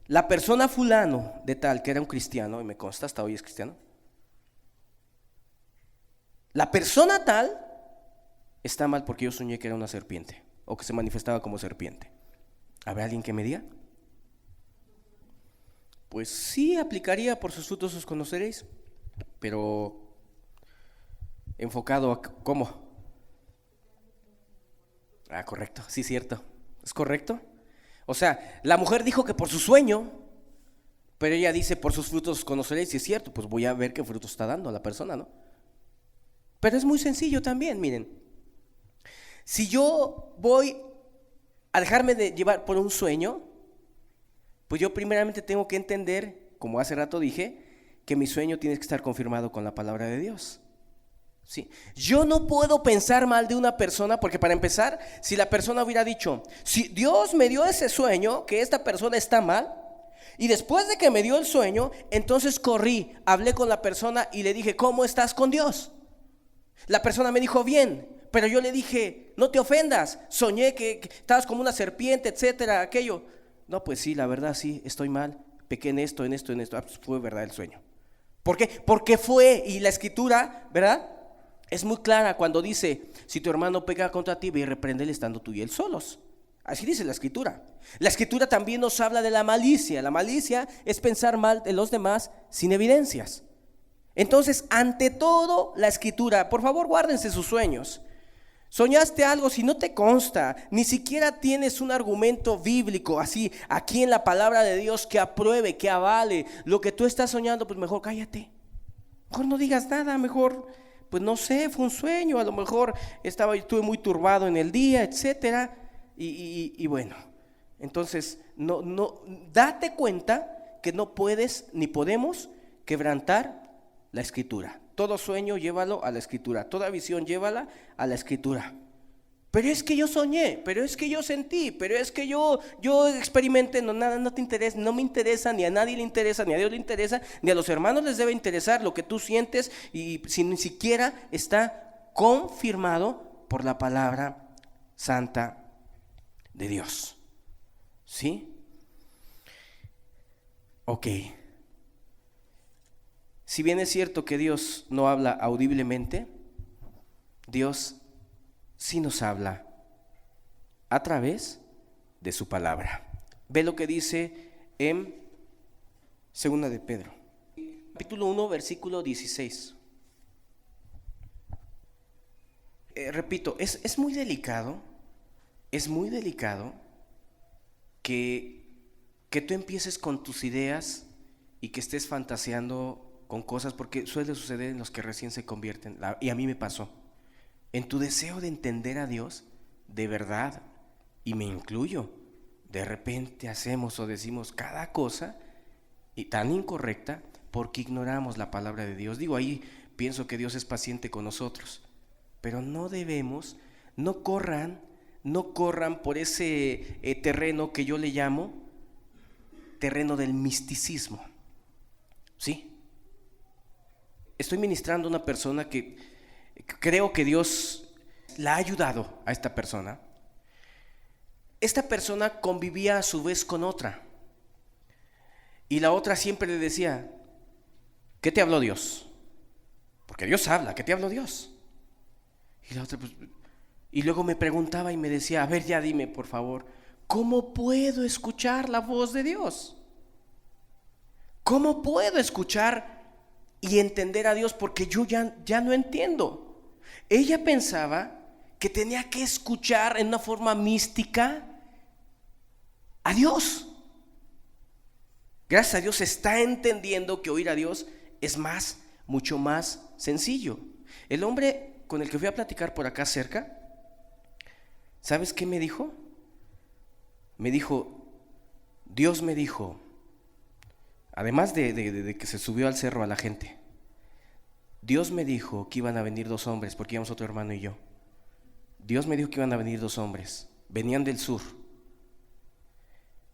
la persona fulano de tal, que era un cristiano, y me consta, hasta hoy es cristiano. La persona tal está mal porque yo soñé que era una serpiente, o que se manifestaba como serpiente. ¿A ver, alguien que me diga? Pues sí aplicaría, por sus frutos os conoceréis, pero enfocado a ¿cómo? Correcto, sí, cierto, es correcto. O sea, la mujer dijo que por su sueño, Pero ella dice, por sus frutos conoceréis, si es cierto, pues voy a ver qué frutos está dando a la persona, ¿no? Pero es muy sencillo también, miren. Si yo voy a dejarme de llevar por un sueño, pues yo primeramente tengo que entender, como hace rato dije, que mi sueño tiene que estar confirmado con la palabra de Dios. ¿Sí? Yo no puedo pensar mal de una persona, porque para empezar, si la persona hubiera dicho, si Dios me dio ese sueño, que esta persona está mal, y después de que me dio el sueño, entonces corrí, hablé con la persona y le dije, ¿cómo estás con Dios? La persona me dijo, bien, pero yo le dije, no te ofendas, soñé que estabas como una serpiente, etcétera, aquello. No, pues sí, la verdad sí, estoy mal, pequé en esto, en esto, en esto. Pues fue verdad el sueño. ¿Por qué? Porque fue, y la escritura, ¿verdad?, es muy clara cuando dice, si tu hermano peca contra ti, ve y repréndele estando tú y él solos. Así dice la escritura. La escritura también nos habla de la malicia. La malicia es pensar mal de los demás sin evidencias. Entonces, ante todo, la escritura, por favor, guárdense sus sueños. Soñaste algo, si no te consta, ni siquiera tienes un argumento bíblico así aquí en la palabra de Dios que apruebe, que avale lo que tú estás soñando, pues mejor cállate. Mejor no digas nada, mejor, pues no sé, fue un sueño, a lo mejor estuve muy turbado en el día, etcétera. Y bueno, entonces no, date cuenta que no puedes ni podemos quebrantar la escritura. Todo sueño llévalo a la escritura, toda visión llévala a la escritura. Pero es que yo soñé, pero es que yo sentí, pero es que yo experimenté. No, nada, no te interesa, no me interesa, ni a nadie le interesa, ni a Dios le interesa, ni a los hermanos les debe interesar lo que tú sientes, y si ni siquiera está confirmado por la palabra santa de Dios. ¿Sí? Ok. Si bien es cierto que Dios no habla audiblemente, Dios sí nos habla a través de su palabra. Ve lo que dice en 2 de Pedro, capítulo 1, versículo 16. Repito, es muy delicado que tú empieces con tus ideas y que estés fantaseando con cosas, porque suele suceder en los que recién se convierten, y a mí me pasó, en tu deseo de entender a Dios de verdad, y me incluyo, de repente hacemos o decimos cada cosa y tan incorrecta porque ignoramos la palabra de Dios. Digo, ahí pienso que Dios es paciente con nosotros, pero no debemos, no corran por ese terreno que yo le llamo terreno del misticismo. ¿Sí? Estoy ministrando a una persona que creo que Dios la ha ayudado a esta persona. Esta persona convivía a su vez con otra, y la otra siempre le decía, ¿qué te habló Dios? Porque Dios habla, ¿qué te habló Dios? Y la otra, pues, y luego me preguntaba y me decía, a ver, ya dime por favor, ¿cómo puedo escuchar la voz de Dios? ¿Cómo puedo escuchar y entender a Dios? Porque yo ya no entiendo. Ella pensaba que tenía que escuchar en una forma mística a Dios. Gracias a Dios está entendiendo que oír a Dios es mucho más sencillo. El hombre con el que fui a platicar por acá cerca, ¿sabes qué me dijo? Me dijo, Dios me dijo, además de que se subió al cerro a la gente, Dios me dijo que iban a venir dos hombres, porque íbamos otro hermano y yo. Dios me dijo que iban a venir dos hombres, venían del sur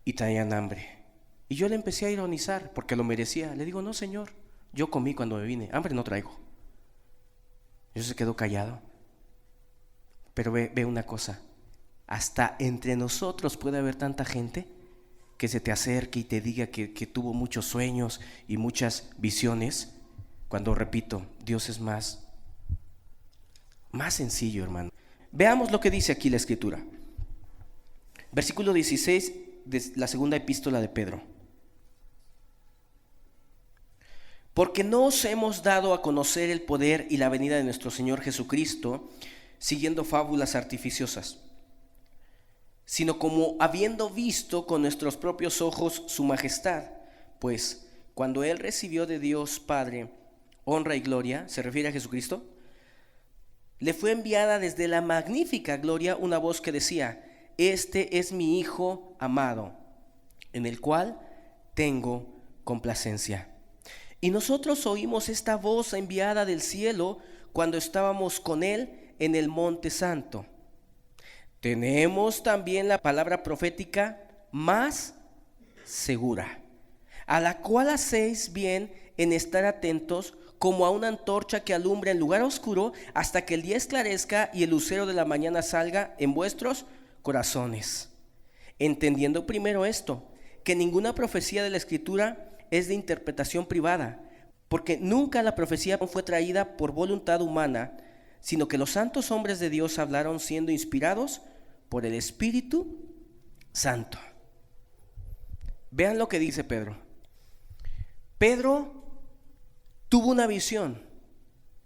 y traían hambre. Y yo le empecé a ironizar porque lo merecía. Le digo, no Señor, yo comí cuando me vine, hambre no traigo. Dios se quedó callado. Pero ve una cosa, hasta entre nosotros puede haber tanta gente que se te acerque y te diga que tuvo muchos sueños y muchas visiones, cuando, repito, Dios es más sencillo, hermano. Veamos lo que dice aquí la escritura. Versículo 16 de la segunda epístola de Pedro. Porque no os hemos dado a conocer el poder y la venida de nuestro Señor Jesucristo siguiendo fábulas artificiosas, sino como habiendo visto con nuestros propios ojos su majestad. pues, cuando él recibió de Dios Padre honra y gloria, se refiere a Jesucristo, le fue enviada desde la magnífica gloria una voz que decía: este es mi Hijo amado, en el cual tengo complacencia. Y nosotros oímos esta voz enviada del cielo cuando estábamos con él en el Monte Santo. Tenemos también la palabra profética más segura, a la cual hacéis bien en estar atentos, como a una antorcha que alumbra en lugar oscuro, hasta que el día esclarezca y el lucero de la mañana salga en vuestros corazones. Entendiendo primero esto, que ninguna profecía de la Escritura es de interpretación privada, porque nunca la profecía fue traída por voluntad humana, sino que los santos hombres de Dios hablaron siendo inspirados por el Espíritu Santo. Vean lo que dice Pedro. Pedro tuvo una visión,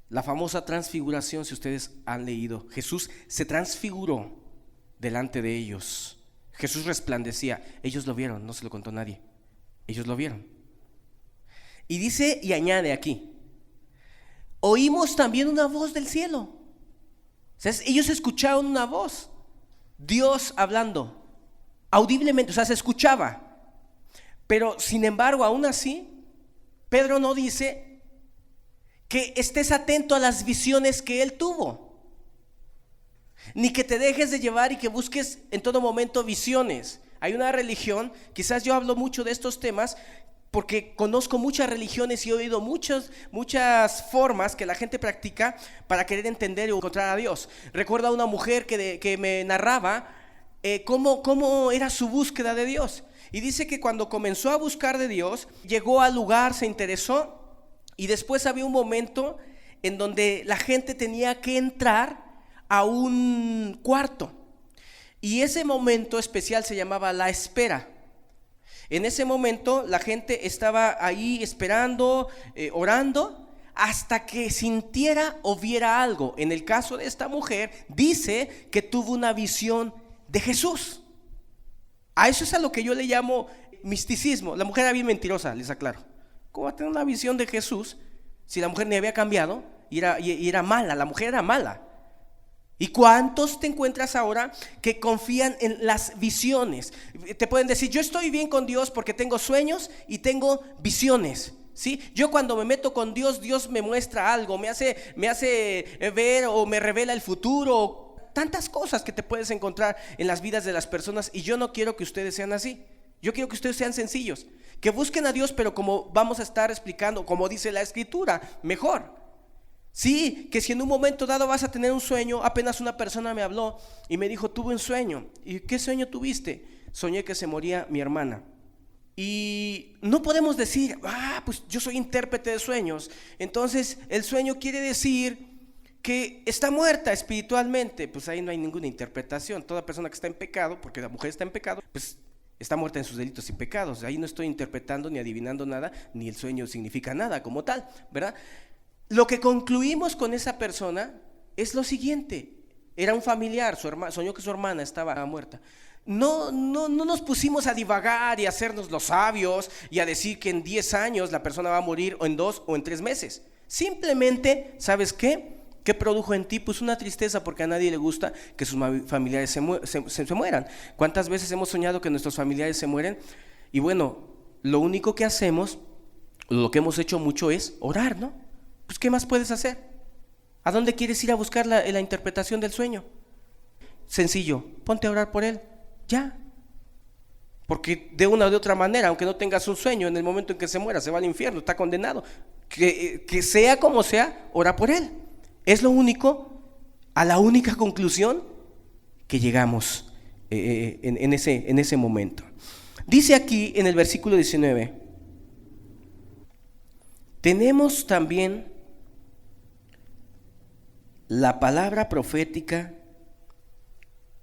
la famosa transfiguración, si ustedes han leído. Jesús se transfiguró delante de ellos. Jesús resplandecía. Ellos lo vieron, no se lo contó nadie. Ellos lo vieron. Y dice y añade aquí: oímos también una voz del cielo. O sea, ellos escucharon una voz, Dios hablando audiblemente, o sea, se escuchaba. Pero sin embargo, aún así, Pedro no dice que estés atento a las visiones que él tuvo, ni que te dejes de llevar y que busques en todo momento visiones. Hay una religión, quizás yo hablo mucho de estos temas porque conozco muchas religiones y he oído muchas formas que la gente practica para querer entender y encontrar a Dios. Recuerdo a una mujer que me narraba cómo era su búsqueda de Dios, y dice que cuando comenzó a buscar de Dios, llegó al lugar, se interesó, y después había un momento en donde la gente tenía que entrar a un cuarto, y ese momento especial se llamaba la espera. En ese momento la gente estaba ahí esperando, orando, hasta que sintiera o viera algo. En el caso de esta mujer, dice que tuvo una visión de Jesús. A eso es a lo que yo le llamo misticismo. La mujer era bien mentirosa, les aclaro. ¿Cómo va a tener una visión de Jesús si la mujer ni había cambiado y era mala? La mujer era mala. ¿Y cuántos te encuentras ahora que confían en las visiones? Te pueden decir: yo estoy bien con Dios porque tengo sueños y tengo visiones, ¿sí? Yo cuando me meto con Dios, Dios me muestra algo, me hace ver o me revela el futuro. Tantas cosas que te puedes encontrar en las vidas de las personas, y yo no quiero que ustedes sean así. Yo quiero que ustedes sean sencillos, que busquen a Dios, pero como vamos a estar explicando, como dice la Escritura, mejor. Sí, que si en un momento dado vas a tener un sueño. Apenas una persona me habló y me dijo: tuve un sueño. ¿Y qué sueño tuviste? Soñé que se moría mi hermana. Y no podemos decir: pues yo soy intérprete de sueños, entonces el sueño quiere decir que está muerta espiritualmente. Pues ahí no hay ninguna interpretación. Toda persona que está en pecado, porque la mujer está en pecado, pues está muerta en sus delitos y pecados. Ahí no estoy interpretando ni adivinando nada, ni el sueño significa nada como tal, ¿verdad? Lo que concluimos con esa persona es lo siguiente: era un familiar, soñó que su hermana estaba muerta. No nos pusimos a divagar y a hacernos los sabios y a decir que en 10 años la persona va a morir, o en 2 o en 3 meses. Simplemente, ¿sabes qué? ¿Qué produjo en ti? Pues una tristeza, porque a nadie le gusta que sus familiares se mueran. ¿Cuántas veces hemos soñado que nuestros familiares se mueren? Y bueno, lo único que hacemos, lo que hemos hecho mucho, es orar, ¿no? Pues ¿qué más puedes hacer? ¿A dónde quieres ir a buscar la interpretación del sueño? Sencillo, ponte a orar por él, ya. Porque de una o de otra manera, aunque no tengas un sueño, en el momento en que se muera, se va al infierno, está condenado. Que sea como sea, ora por él. Es lo único, a la única conclusión que llegamos en ese momento. Dice aquí en el versículo 19: tenemos también la palabra profética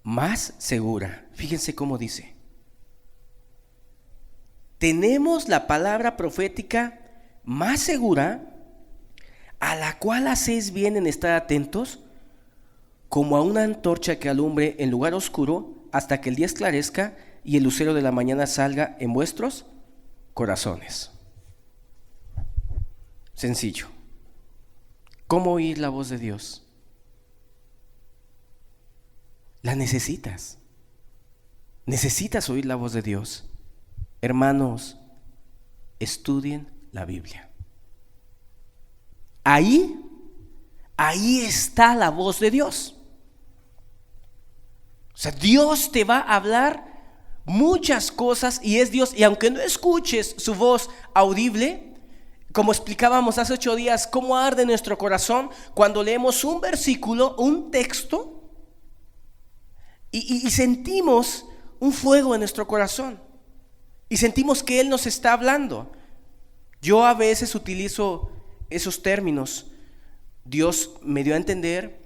más segura. Fíjense cómo dice: tenemos la palabra profética más segura, a la cual hacéis bien en estar atentos, como a una antorcha que alumbre en lugar oscuro, hasta que el día esclarezca y el lucero de la mañana salga en vuestros corazones. Sencillo. ¿Cómo oír la voz de Dios? La necesitas. Necesitas oír la voz de Dios. Hermanos, estudien la Biblia. Ahí está la voz de Dios. O sea, Dios te va a hablar muchas cosas y es Dios. Y aunque no escuches su voz audible, como explicábamos hace 8 días, cómo arde nuestro corazón cuando leemos un versículo, un texto, y sentimos un fuego en nuestro corazón. Y sentimos que Él nos está hablando. Yo a veces utilizo esos términos. Dios me dio a entender,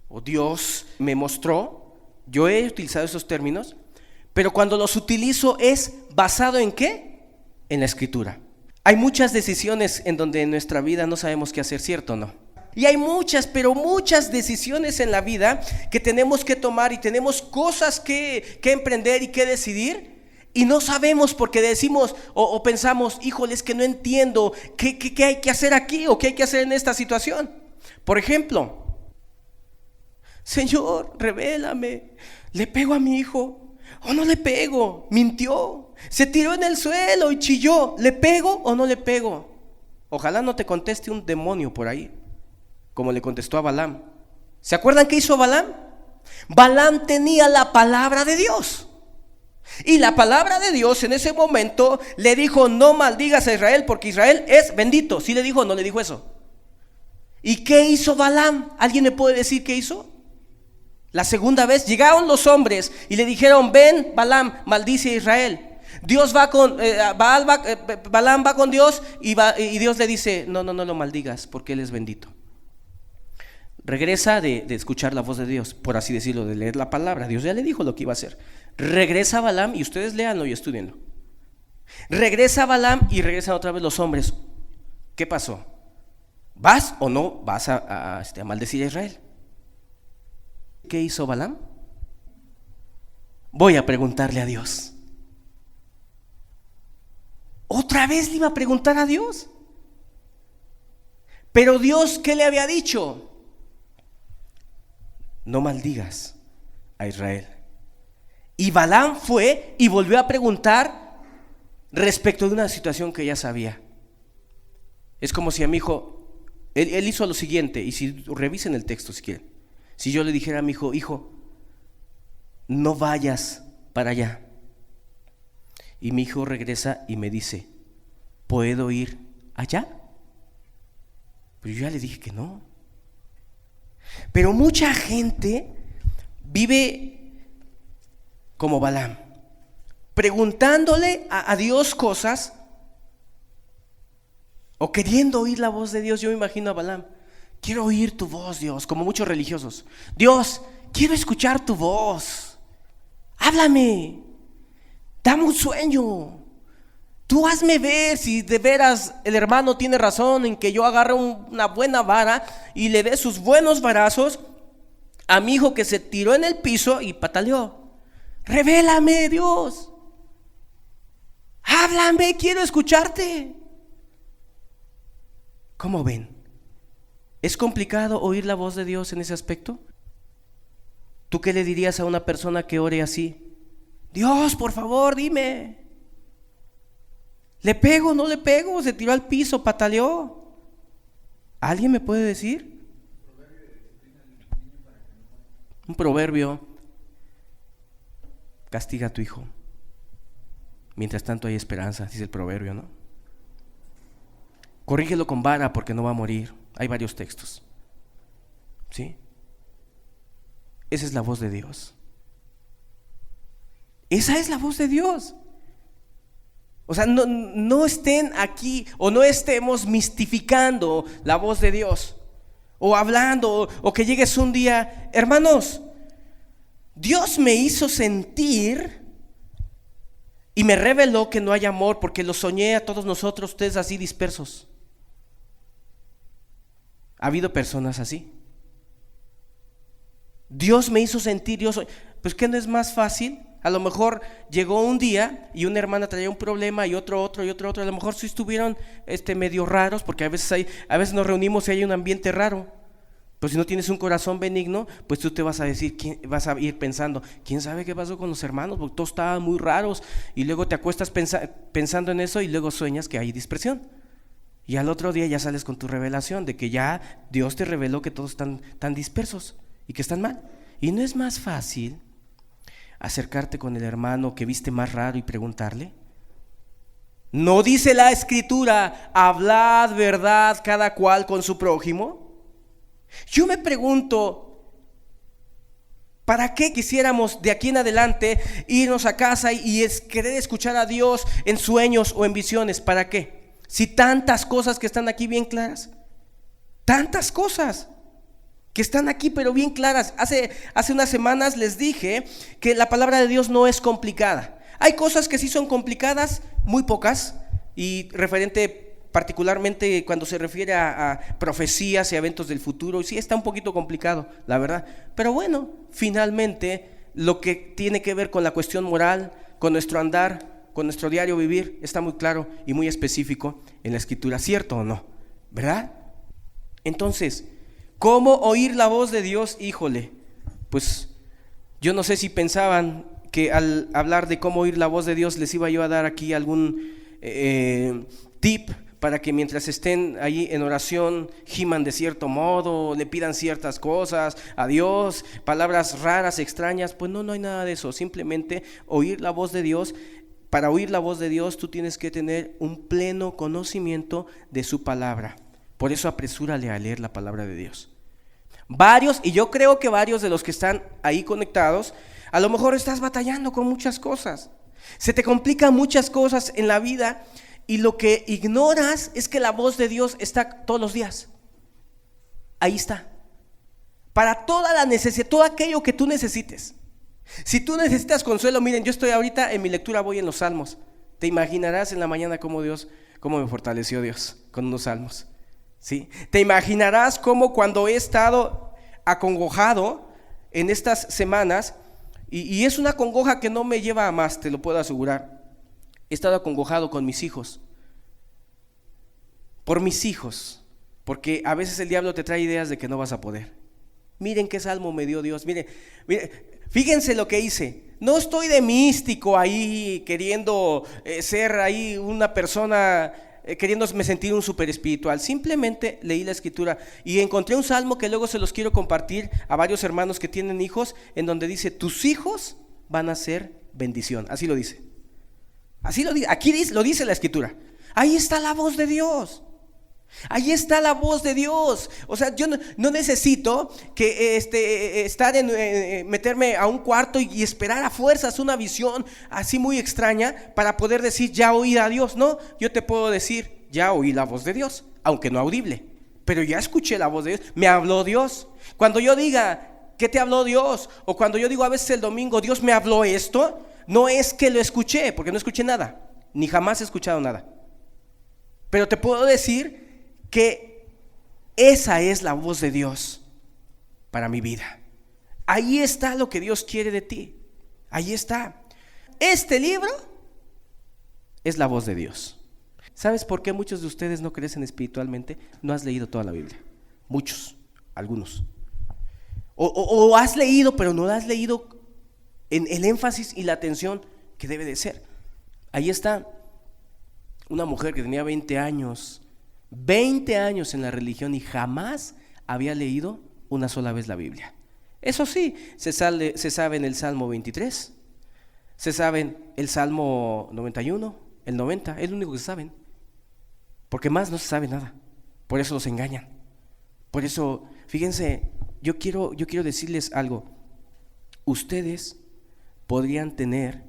o Dios me mostró. Yo he utilizado esos términos, pero cuando los utilizo es basado ¿en qué? En la Escritura. Hay muchas decisiones en donde en nuestra vida no sabemos qué hacer, ¿cierto o no? Y hay muchas, pero muchas decisiones en la vida que tenemos que tomar y tenemos cosas que emprender y que decidir. Y no sabemos porque decimos o pensamos, híjole, es que no entiendo qué hay que hacer aquí o qué hay que hacer en esta situación. Por ejemplo, Señor, revélame, ¿le pego a mi hijo o no le pego? Mintió, se tiró en el suelo y chilló, ¿le pego o no le pego? Ojalá no te conteste un demonio por ahí, como le contestó a Balaam. ¿Se acuerdan qué hizo Balaam? Balaam tenía la palabra de Dios. Y la palabra de Dios en ese momento le dijo: no maldigas a Israel porque Israel es bendito. ¿Sí le dijo o no le dijo eso? ¿Y qué hizo Balaam? ¿Alguien me puede decir qué hizo? La segunda vez llegaron los hombres y le dijeron: ven, Balaam, maldice a Israel. Dios va con Balaam va con Dios y Dios le dice: no lo maldigas porque él es bendito. Regresa de escuchar la voz de Dios, por así decirlo, de leer la palabra. Dios ya le dijo lo que iba a hacer. Regresa Balaam, y ustedes léanlo y estudienlo. Regresa Balaam y regresan otra vez los hombres. ¿Qué pasó? ¿Vas o no vas a maldecir a Israel? ¿Qué hizo Balaam? Voy a preguntarle a Dios. Otra vez le iba a preguntar a Dios. Pero Dios, ¿qué le había dicho? No maldigas a Israel. Y Balaam fue y volvió a preguntar respecto de una situación que ya sabía. Es como si a mi hijo, él hizo lo siguiente, y si revisen el texto si quieren. Si yo le dijera a mi hijo: hijo, no vayas para allá. Y mi hijo regresa y me dice: ¿puedo ir allá? Pero yo ya le dije que no. Pero mucha gente vive como Balaam, preguntándole a Dios cosas o queriendo oír la voz de Dios. Yo me imagino a Balaam: quiero oír tu voz, Dios, como muchos religiosos. Dios, quiero escuchar tu voz. Háblame, dame un sueño. Tú hazme ver si de veras el hermano tiene razón en que yo agarre una buena vara y le dé sus buenos varazos a mi hijo que se tiró en el piso y pataleó. Revélame, Dios. Háblame, quiero escucharte. ¿Cómo ven? ¿Es complicado oír la voz de Dios en ese aspecto? ¿Tú qué le dirías a una persona que ore así? Dios, por favor, dime. ¿Le pego o no le pego? Se tiró al piso, pataleó. ¿Alguien me puede decir? Un proverbio: castiga a tu hijo. Mientras tanto hay esperanza, dice el proverbio, ¿no? Corrígelo con vara porque no va a morir. Hay varios textos. ¿Sí? Esa es la voz de Dios. Esa es la voz de Dios. O sea, no estén aquí o no estemos mistificando la voz de Dios o hablando o que llegues un día: hermanos, Dios me hizo sentir y me reveló que no hay amor porque lo soñé a todos nosotros, ustedes así dispersos. ¿Ha habido personas así? Dios me hizo sentir, pues ¿qué no es más fácil A lo mejor llegó un día y una hermana traía un problema y otro. A lo mejor sí estuvieron medio raros, porque a veces nos reunimos y hay un ambiente raro. Pues si no tienes un corazón benigno, pues tú te vas a decir, vas a ir pensando, ¿quién sabe qué pasó con los hermanos? Porque todos estaban muy raros, y luego te acuestas pensando en eso y luego sueñas que hay dispersión. Y al otro día ya sales con tu revelación de que ya Dios te reveló que todos están tan dispersos y que están mal. ¿Y no es más fácil acercarte con el hermano que viste más raro y preguntarle? ¿No dice la Escritura, hablad verdad cada cual con su prójimo? Yo me pregunto, ¿para qué quisiéramos de aquí en adelante irnos a casa y querer escuchar a Dios en sueños o en visiones? ¿Para qué? Si tantas cosas que están aquí bien claras, tantas cosas que están aquí pero bien claras. Hace unas semanas les dije que la palabra de Dios no es complicada. Hay cosas que sí son complicadas, muy pocas, y referente particularmente cuando se refiere a profecías y eventos del futuro, sí está un poquito complicado, la verdad. Pero bueno, finalmente lo que tiene que ver con la cuestión moral, con nuestro andar, con nuestro diario vivir, está muy claro y muy específico en la Escritura, ¿cierto o no? ¿Verdad? Entonces, ¿cómo oír la voz de Dios? Híjole, pues yo no sé si pensaban que al hablar de cómo oír la voz de Dios les iba yo a dar aquí algún tip para que mientras estén ahí en oración giman de cierto modo, le pidan ciertas cosas a Dios, palabras raras, extrañas. Pues no hay nada de eso. Simplemente oír la voz de Dios. Para oír la voz de Dios tú tienes que tener un pleno conocimiento de su palabra. Por eso apresúrale a leer la palabra de Dios. Y yo creo que varios de los que están ahí conectados, a lo mejor estás batallando con muchas cosas. Se te complican muchas cosas en la vida. Y lo que ignoras es que la voz de Dios está todos los días. Ahí está. Para toda la necesidad, todo aquello que tú necesites. Si tú necesitas consuelo, miren, yo estoy ahorita en mi lectura, voy en los salmos. Te imaginarás en la mañana cómo me fortaleció Dios con unos salmos. ¿Sí? Te imaginarás cómo cuando he estado acongojado en estas semanas, y es una congoja que no me lleva a más, te lo puedo asegurar. He estado acongojado con mis hijos, por mis hijos, porque a veces el diablo te trae ideas de que no vas a poder. Miren qué salmo me dio Dios, miren, fíjense lo que hice. No estoy de místico ahí queriendo ser ahí una persona, queriéndome sentir un super espiritual. Simplemente leí la Escritura y encontré un salmo que luego se los quiero compartir a varios hermanos que tienen hijos, en donde dice, tus hijos van a ser bendición. Así lo dice. Así lo dice, aquí lo dice la Escritura. Ahí está la voz de Dios. Ahí está la voz de Dios. O sea, yo no necesito que meterme a un cuarto y esperar a fuerzas una visión así muy extraña para poder decir ya oí a Dios. No, yo te puedo decir ya oí la voz de Dios, aunque no audible, pero ya escuché la voz de Dios, me habló Dios. Cuando yo diga ¿qué te habló Dios? O cuando yo digo a veces el domingo Dios me habló esto, no es que lo escuché, porque no escuché nada, ni jamás he escuchado nada. Pero te puedo decir que esa es la voz de Dios para mi vida. Ahí está lo que Dios quiere de ti. Ahí está. Este libro es la voz de Dios. ¿Sabes por qué muchos de ustedes no crecen espiritualmente? No has leído toda la Biblia. Muchos, algunos. O has leído, pero no la has leído en el énfasis y la atención que debe de ser. Ahí está una mujer que tenía 20 años en la religión y jamás había leído una sola vez la Biblia. Eso sí, se sabe en el Salmo 23, se saben el Salmo 91, el 90, es lo único que se saben, porque más no se sabe nada. Por eso los engañan. Por eso, fíjense, yo quiero decirles algo. Ustedes podrían tener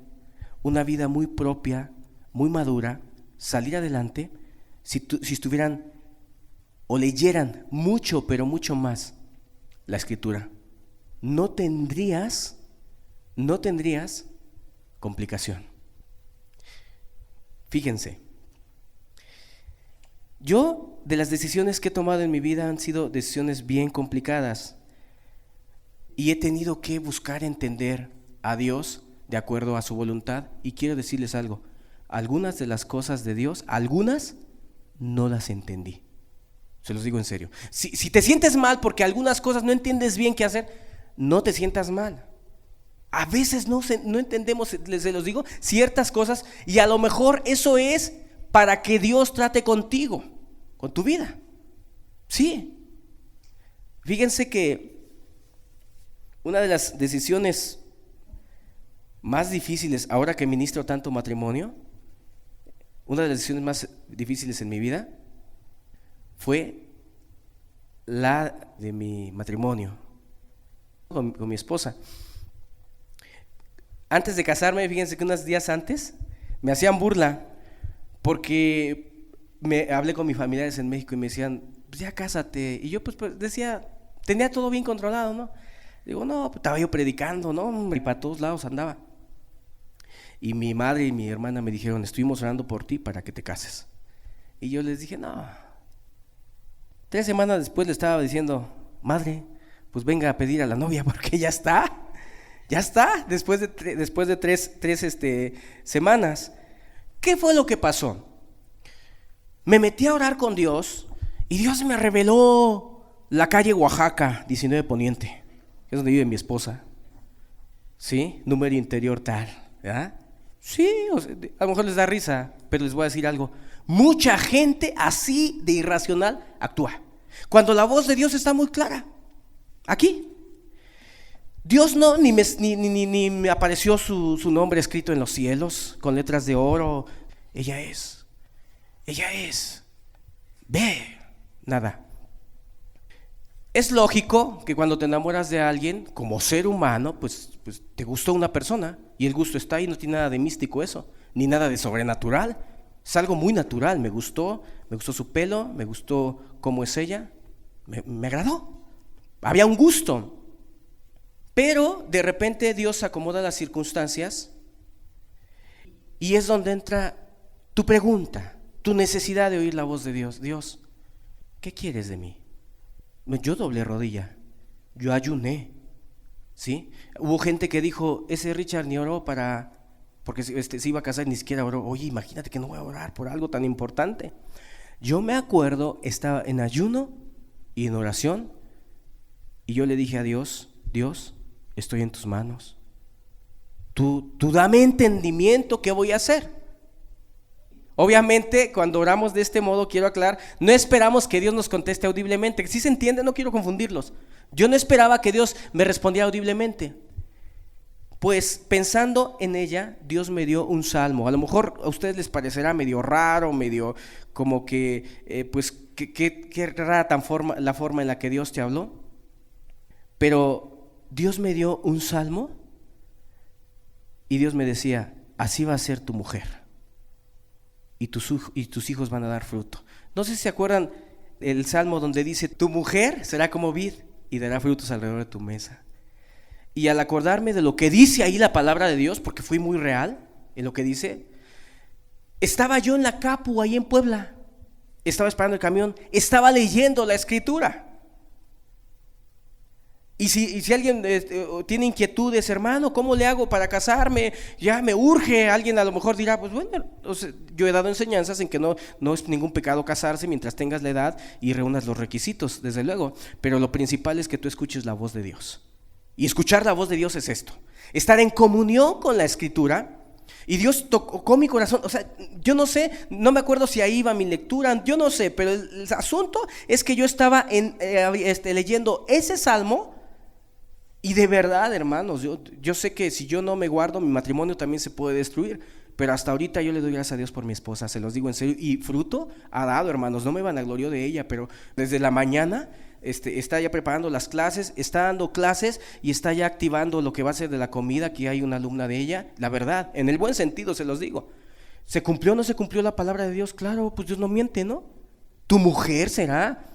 una vida muy propia, muy madura, salir adelante si estuvieran o leyeran mucho, pero mucho más la Escritura. No tendrías complicación. Fíjense, yo de las decisiones que he tomado en mi vida han sido decisiones bien complicadas y he tenido que buscar entender a Dios de acuerdo a su voluntad. Y quiero decirles algo, algunas de las cosas de Dios, algunas no las entendí. Se los digo en serio. Si te sientes mal porque algunas cosas no entiendes bien qué hacer, no te sientas mal. A veces no entendemos, se los digo, ciertas cosas, y a lo mejor eso es para que Dios trate contigo, con tu vida. Sí. Fíjense que una de las decisiones más difíciles, ahora que ministro tanto matrimonio, una de las decisiones más difíciles en mi vida fue la de mi matrimonio con mi esposa. Antes de casarme, fíjense que unos días antes me hacían burla porque me hablé con mis familiares en México y me decían, pues ya cásate. Y yo pues decía, tenía todo bien controlado, ¿no? Digo, no, pues estaba yo predicando, ¿no? Y para todos lados andaba. Y mi madre y mi hermana me dijeron, estuvimos orando por ti para que te cases. Y yo les dije, no. 3 semanas después le estaba diciendo, madre, pues venga a pedir a la novia porque ya está, después de tres semanas. ¿Qué fue lo que pasó? Me metí a orar con Dios y Dios me reveló la calle Oaxaca, 19 Poniente, que es donde vive mi esposa. ¿Sí? Número interior tal, ¿verdad? Sí, a lo mejor les da risa, pero les voy a decir algo. Mucha gente así de irracional actúa cuando la voz de Dios está muy clara. Aquí Dios no ni me apareció su nombre escrito en los cielos con letras de oro. Ella es, ve, nada. Es lógico que cuando te enamoras de alguien, como ser humano, pues te gustó una persona y el gusto está ahí, no tiene nada de místico eso, ni nada de sobrenatural. Es algo muy natural, me gustó su pelo, me gustó cómo es ella, me agradó. Había un gusto. Pero de repente Dios acomoda las circunstancias y es donde entra tu pregunta, tu necesidad de oír la voz de Dios. Dios, ¿qué quieres de mí? Yo doblé rodilla, yo ayuné, ¿sí? Hubo gente que dijo, ese Richard ni oró porque se iba a casar, ni siquiera oró. Oye, imagínate que no voy a orar por algo tan importante. Yo me acuerdo, estaba en ayuno y en oración y yo le dije a Dios, Dios, estoy en tus manos. Tú dame entendimiento, ¿qué voy a hacer? Obviamente, cuando oramos de este modo, quiero aclarar, no esperamos que Dios nos conteste audiblemente. ¿Sí se entiende? No quiero confundirlos. Yo no esperaba que Dios me respondiera audiblemente. Pues pensando en ella, Dios me dio un salmo. A lo mejor a ustedes les parecerá medio raro, medio como que, pues, qué rara la forma en la que Dios te habló. Pero Dios me dio un salmo y Dios me decía, así va a ser tu mujer. Y tus hijos van a dar fruto. No sé si se acuerdan el salmo donde dice, tu mujer será como vid y dará frutos alrededor de tu mesa. Y al acordarme de lo que dice ahí la palabra de Dios, porque fui muy real en lo que dice, estaba yo en la Capu ahí en Puebla, estaba esperando el camión, estaba leyendo la escritura. Y si alguien tiene inquietudes, hermano, ¿cómo le hago para casarme? Ya me urge. Alguien a lo mejor dirá, pues bueno, yo he dado enseñanzas en que no es ningún pecado casarse mientras tengas la edad y reúnas los requisitos, desde luego. Pero lo principal es que tú escuches la voz de Dios. Y escuchar la voz de Dios es esto: estar en comunión con la Escritura. Y Dios tocó mi corazón. O sea, yo no sé, no me acuerdo si ahí iba mi lectura, yo no sé, pero el asunto es que yo estaba leyendo ese salmo. Y de verdad, hermanos, yo sé que si yo no me guardo, mi matrimonio también se puede destruir. Pero hasta ahorita yo le doy gracias a Dios por mi esposa, se los digo en serio. Y fruto ha dado, hermanos, no me vanaglorio de ella, pero desde la mañana está ya preparando las clases, está dando clases y está ya activando lo que va a ser de la comida. Aquí hay una alumna de ella, la verdad, en el buen sentido se los digo. ¿Se cumplió o no se cumplió la palabra de Dios? Claro, pues Dios no miente, ¿no? Tu mujer será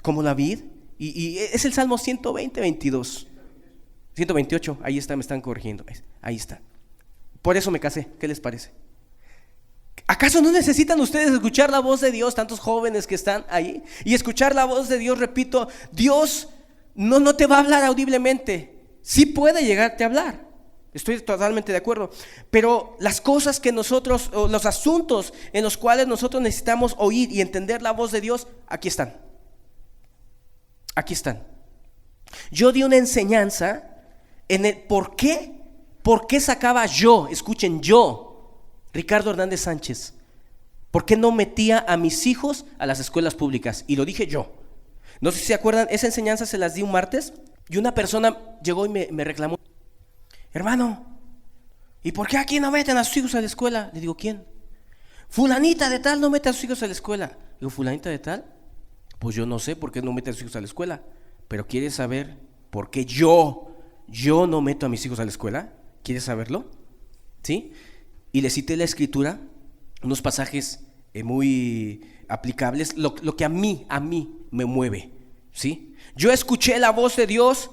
como la vid. Y es el Salmo 128, ahí está, me están corrigiendo, ahí está. Por eso me casé, ¿qué les parece? ¿Acaso no necesitan ustedes escuchar la voz de Dios, tantos jóvenes que están ahí? Y escuchar la voz de Dios, repito, Dios no te va a hablar audiblemente, sí puede llegarte a hablar, Estoy totalmente de acuerdo. Pero las cosas que nosotros, o los asuntos en los cuales nosotros necesitamos oír y entender la voz de Dios, aquí están. Aquí están. Yo di una enseñanza en el por qué sacaba yo, escuchen, yo, Ricardo Hernández Sánchez, por qué no metía a mis hijos a las escuelas públicas. Y lo dije yo. No sé si se acuerdan, esa enseñanza se las di un martes y una persona llegó y me reclamó: hermano, ¿y por qué aquí no meten a sus hijos a la escuela? Le digo, ¿quién? Fulanita de tal no mete a sus hijos a la escuela. Digo, ¿fulanita de tal? Pues yo no sé por qué no mete a sus hijos a la escuela, pero ¿quieres saber por qué yo no meto a mis hijos a la escuela? ¿Quieres saberlo? ¿Sí? Y le cité la escritura, unos pasajes muy aplicables, lo que a mí me mueve, ¿sí? Yo escuché la voz de Dios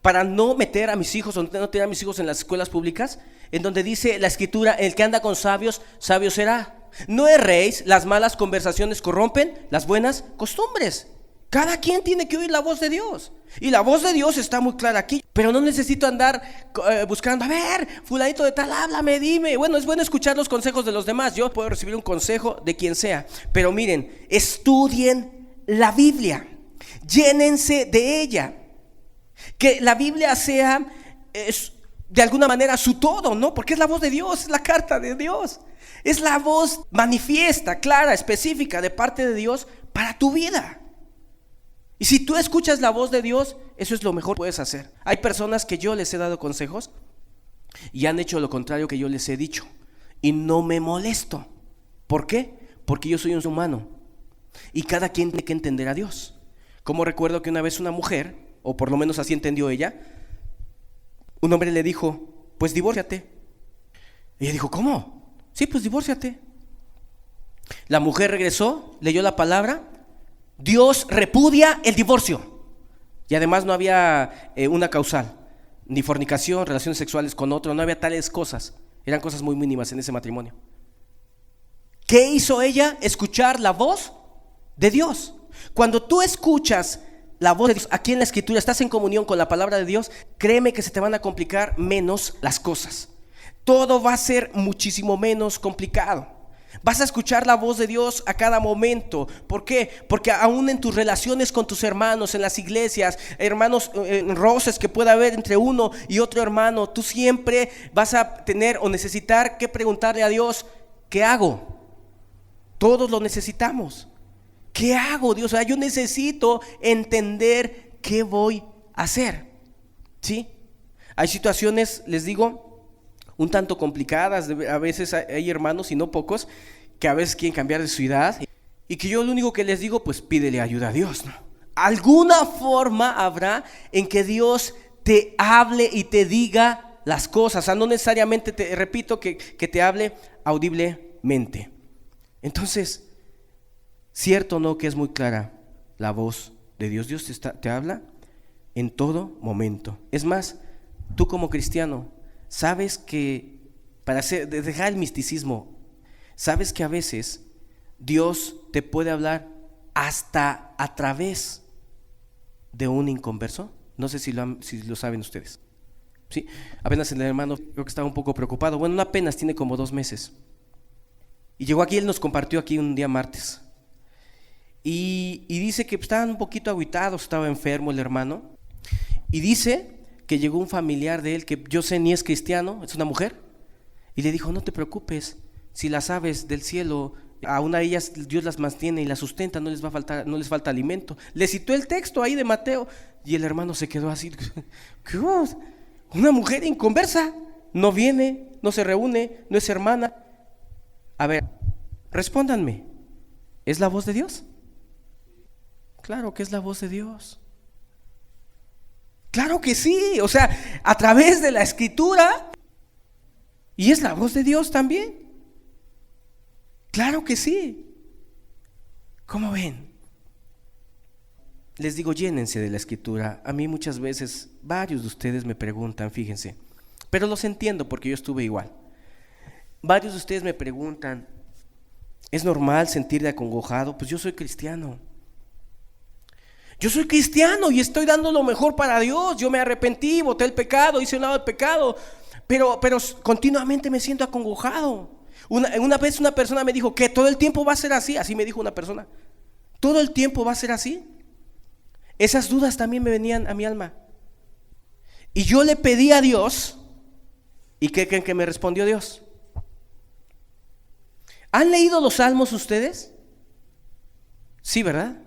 para no meter a mis hijos o no tener a mis hijos en las escuelas públicas, en donde dice la escritura: el que anda con sabios, sabio será. No erréis, las malas conversaciones corrompen las buenas costumbres. Cada quien tiene que oír la voz de Dios, y la voz de Dios está muy clara aquí. Pero no necesito andar buscando, a ver, fulanito de tal, háblame, dime. Bueno, es bueno escuchar los consejos de los demás. Yo puedo recibir un consejo de quien sea, pero miren, estudien la Biblia, llénense de ella. Que la Biblia sea de alguna manera su todo, ¿no? Porque es la voz de Dios, es la carta de Dios. Es la voz manifiesta, clara, específica de parte de Dios para tu vida. Y si tú escuchas la voz de Dios, eso es lo mejor que puedes hacer. Hay personas que yo les he dado consejos y han hecho lo contrario que yo les he dicho, y no me molesto. ¿Por qué? Porque yo soy un humano y cada quien tiene que entender a Dios. Como recuerdo que una vez una mujer, o por lo menos así entendió ella, un hombre le dijo: pues divórciate. Y ella dijo: ¿cómo? Sí, pues divórciate. La mujer regresó, leyó la palabra. Dios repudia el divorcio. Y además no había una causal, ni fornicación, relaciones sexuales con otro, no había tales cosas. Eran cosas muy mínimas en ese matrimonio. ¿Qué hizo ella? Escuchar la voz de Dios. Cuando tú escuchas la voz de Dios aquí en la escritura, estás en comunión con la palabra de Dios, créeme que se te van a complicar menos las cosas. Todo va a ser muchísimo menos complicado. Vas a escuchar la voz de Dios a cada momento. ¿Por qué? Porque aún en tus relaciones con tus hermanos, en las iglesias, hermanos, roces que pueda haber entre uno y otro hermano, tú siempre vas a tener o necesitar que preguntarle a Dios: ¿qué hago? Todos lo necesitamos. ¿Qué hago, Dios? O sea, yo necesito entender qué voy a hacer, ¿sí? Hay situaciones, les digo, un tanto complicadas. A veces hay hermanos, y no pocos, que a veces quieren cambiar de ciudad, y que yo lo único que les digo: pues pídele ayuda a Dios, ¿no? Alguna forma habrá en que Dios te hable y te diga las cosas. O sea, no necesariamente, te repito, que te hable audiblemente. Entonces, cierto o no que es muy clara la voz de Dios. Dios te habla en todo momento. Es más, tú como cristiano sabes que, para dejar el misticismo, sabes que a veces Dios te puede hablar hasta a través de un inconverso. No sé si lo saben ustedes. ¿Sí? Apenas el hermano creo que estaba un poco preocupado. Bueno, no apenas, tiene como 2 meses. Y llegó aquí, él nos compartió aquí un día martes. Y dice que estaban un poquito agüitados, estaba enfermo el hermano. Y dice que llegó un familiar de él que yo sé ni es cristiano, es una mujer, y le dijo: no te preocupes, si las aves del cielo, aún a ellas Dios las mantiene y las sustenta, no les falta alimento. Le citó el texto ahí de Mateo, y el hermano se quedó así: ¿qué? Una mujer inconversa, no viene, no se reúne, no es hermana. A ver, respóndanme, ¿es la voz de Dios? Claro que es la voz de Dios. Claro que sí, o sea, a través de la escritura, y es la voz de Dios también. Claro que sí. ¿Cómo ven? Les digo, llénense de la escritura. A mí muchas veces, varios de ustedes me preguntan, fíjense, pero los entiendo porque yo estuve igual. Varios de ustedes me preguntan: ¿es normal sentirte acongojado? Pues yo soy cristiano. Yo soy cristiano y estoy dando lo mejor para Dios. Yo me arrepentí, boté el pecado, hice un lado del pecado. pero continuamente me siento acongojado. Una vez una persona me dijo que todo el tiempo va a ser así. Así me dijo una persona. ¿Todo el tiempo va a ser así? Esas dudas también me venían a mi alma. Y yo le pedí a Dios. ¿Y qué creen que me respondió Dios? ¿Han leído los salmos ustedes? Sí, ¿verdad?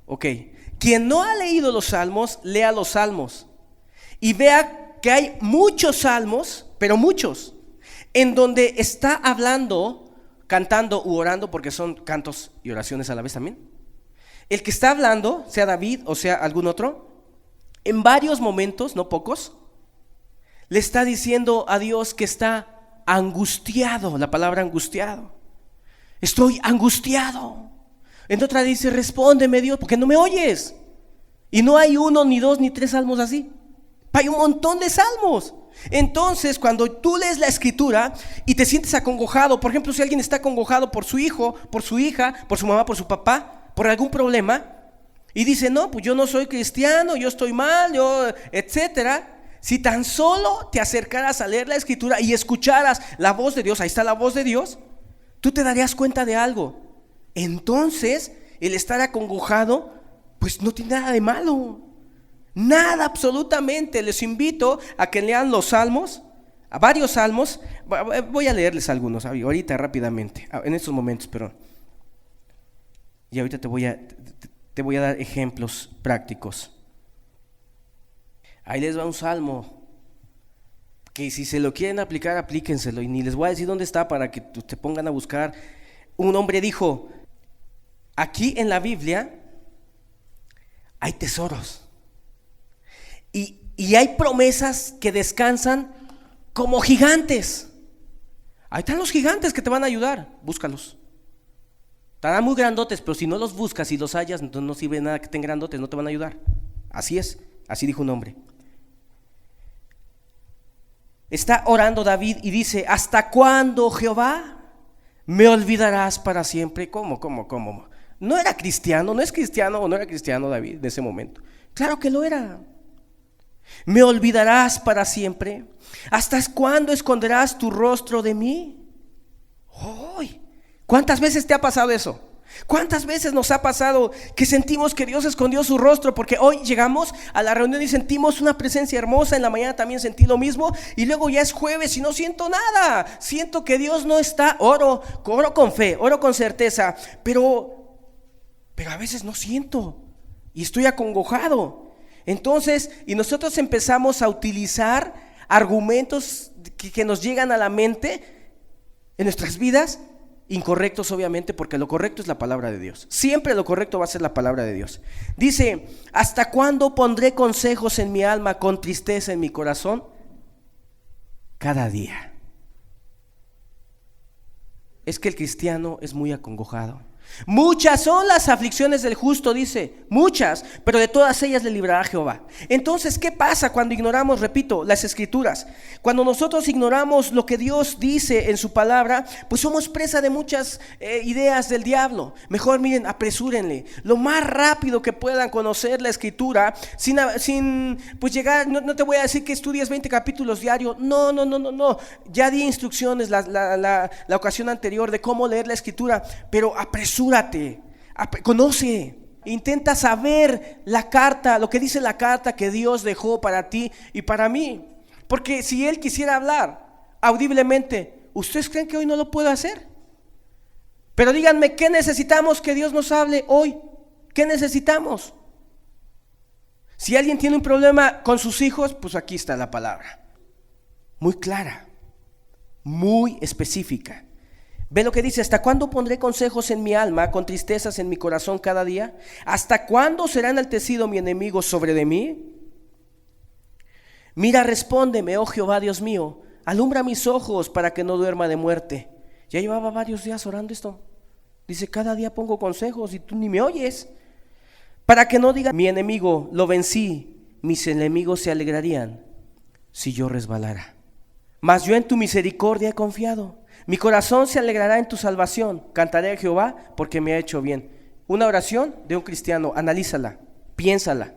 Ok. Quien no ha leído los salmos, lea los salmos. Y vea que hay muchos salmos, pero muchos, en donde está hablando, cantando u orando, porque son cantos y oraciones a la vez también. El que está hablando, sea David o sea algún otro, en varios momentos, no pocos, le está diciendo a Dios que está angustiado, la palabra angustiado. Estoy angustiado. En otra dice, respóndeme Dios, porque no me oyes. Y no hay 1, ni 2, ni 3 salmos así. Hay un montón de salmos. Entonces, cuando tú lees la escritura y te sientes acongojado, por ejemplo, si alguien está acongojado por su hijo, por su hija, por su mamá, por su papá, por algún problema, y dice, no, pues yo no soy cristiano, yo estoy mal, yo, etcétera. Si tan solo te acercaras a leer la escritura y escucharas la voz de Dios, ahí está la voz de Dios, tú te darías cuenta de algo. Entonces, el estar acongojado, pues no tiene nada de malo. Nada, absolutamente. Les invito a que lean los salmos, a varios salmos. Voy a leerles algunos ahorita rápidamente, en estos momentos, perdón. Y ahorita te voy a dar ejemplos prácticos. Ahí les va un salmo que si se lo quieren aplicar, aplíquenselo. Y ni les voy a decir dónde está para que te pongan a buscar. Un hombre dijo, aquí en la Biblia hay tesoros. Y hay promesas que descansan como gigantes. Ahí están los gigantes que te van a ayudar. Búscalos. Estarán muy grandotes, pero si no los buscas y los hallas, entonces no sirve de nada que estén grandotes, no te van a ayudar. Así es, así dijo un hombre. Está orando David y dice, ¿hasta cuándo, Jehová, me olvidarás para siempre? ¿Cómo? No era cristiano, no es cristiano o no era cristiano David en ese momento. Claro que lo era. ¿Me olvidarás para siempre? ¿Hasta cuándo esconderás tu rostro de mí? ¡Uy! ¿Cuántas veces te ha pasado eso? ¿Cuántas veces nos ha pasado que sentimos que Dios escondió su rostro? Porque hoy llegamos a la reunión y sentimos una presencia hermosa. En la mañana también sentí lo mismo. Y luego ya es jueves y no siento nada. Siento que Dios no está. Oro con fe, oro con certeza. Pero a veces no siento. Y estoy acongojado. Entonces, y nosotros empezamos a utilizar argumentos que nos llegan a la mente en nuestras vidas, incorrectos obviamente, porque lo correcto es la palabra de Dios. Siempre lo correcto va a ser la palabra de Dios. Dice, ¿hasta cuándo pondré consejos en mi alma con tristeza en mi corazón? Cada día. Es que el cristiano es muy acongojado. Muchas son las aflicciones del justo, dice, muchas, pero de todas ellas le librará Jehová. Entonces, ¿qué pasa cuando ignoramos, repito, las escrituras? Cuando nosotros ignoramos lo que Dios dice en su palabra, pues somos presa de muchas ideas del diablo. Mejor miren, apresúrenle lo más rápido que puedan conocer la escritura, sin pues llegar, no te voy a decir que estudies 20 capítulos diarios, no, ya di instrucciones la ocasión anterior de cómo leer la escritura, pero apresúrate, conoce, intenta saber la carta, lo que dice la carta que Dios dejó para ti y para mí. Porque si Él quisiera hablar audiblemente, ¿ustedes creen que hoy no lo puede hacer? Pero díganme, ¿qué necesitamos que Dios nos hable hoy? ¿Qué necesitamos? Si alguien tiene un problema con sus hijos, pues aquí está la palabra, muy clara, muy específica. Ve lo que dice, ¿hasta cuándo pondré consejos en mi alma, con tristezas en mi corazón cada día? ¿Hasta cuándo será enaltecido mi enemigo sobre de mí? Mira, respóndeme, oh Jehová Dios mío, alumbra mis ojos para que no duerma de muerte. Ya llevaba varios días orando esto. Dice, cada día pongo consejos y tú ni me oyes. Para que no diga, mi enemigo lo vencí, mis enemigos se alegrarían si yo resbalara. Mas yo en tu misericordia he confiado. Mi corazón se alegrará en tu salvación. Cantaré a Jehová porque me ha hecho bien. Una oración de un cristiano, analízala, piénsala,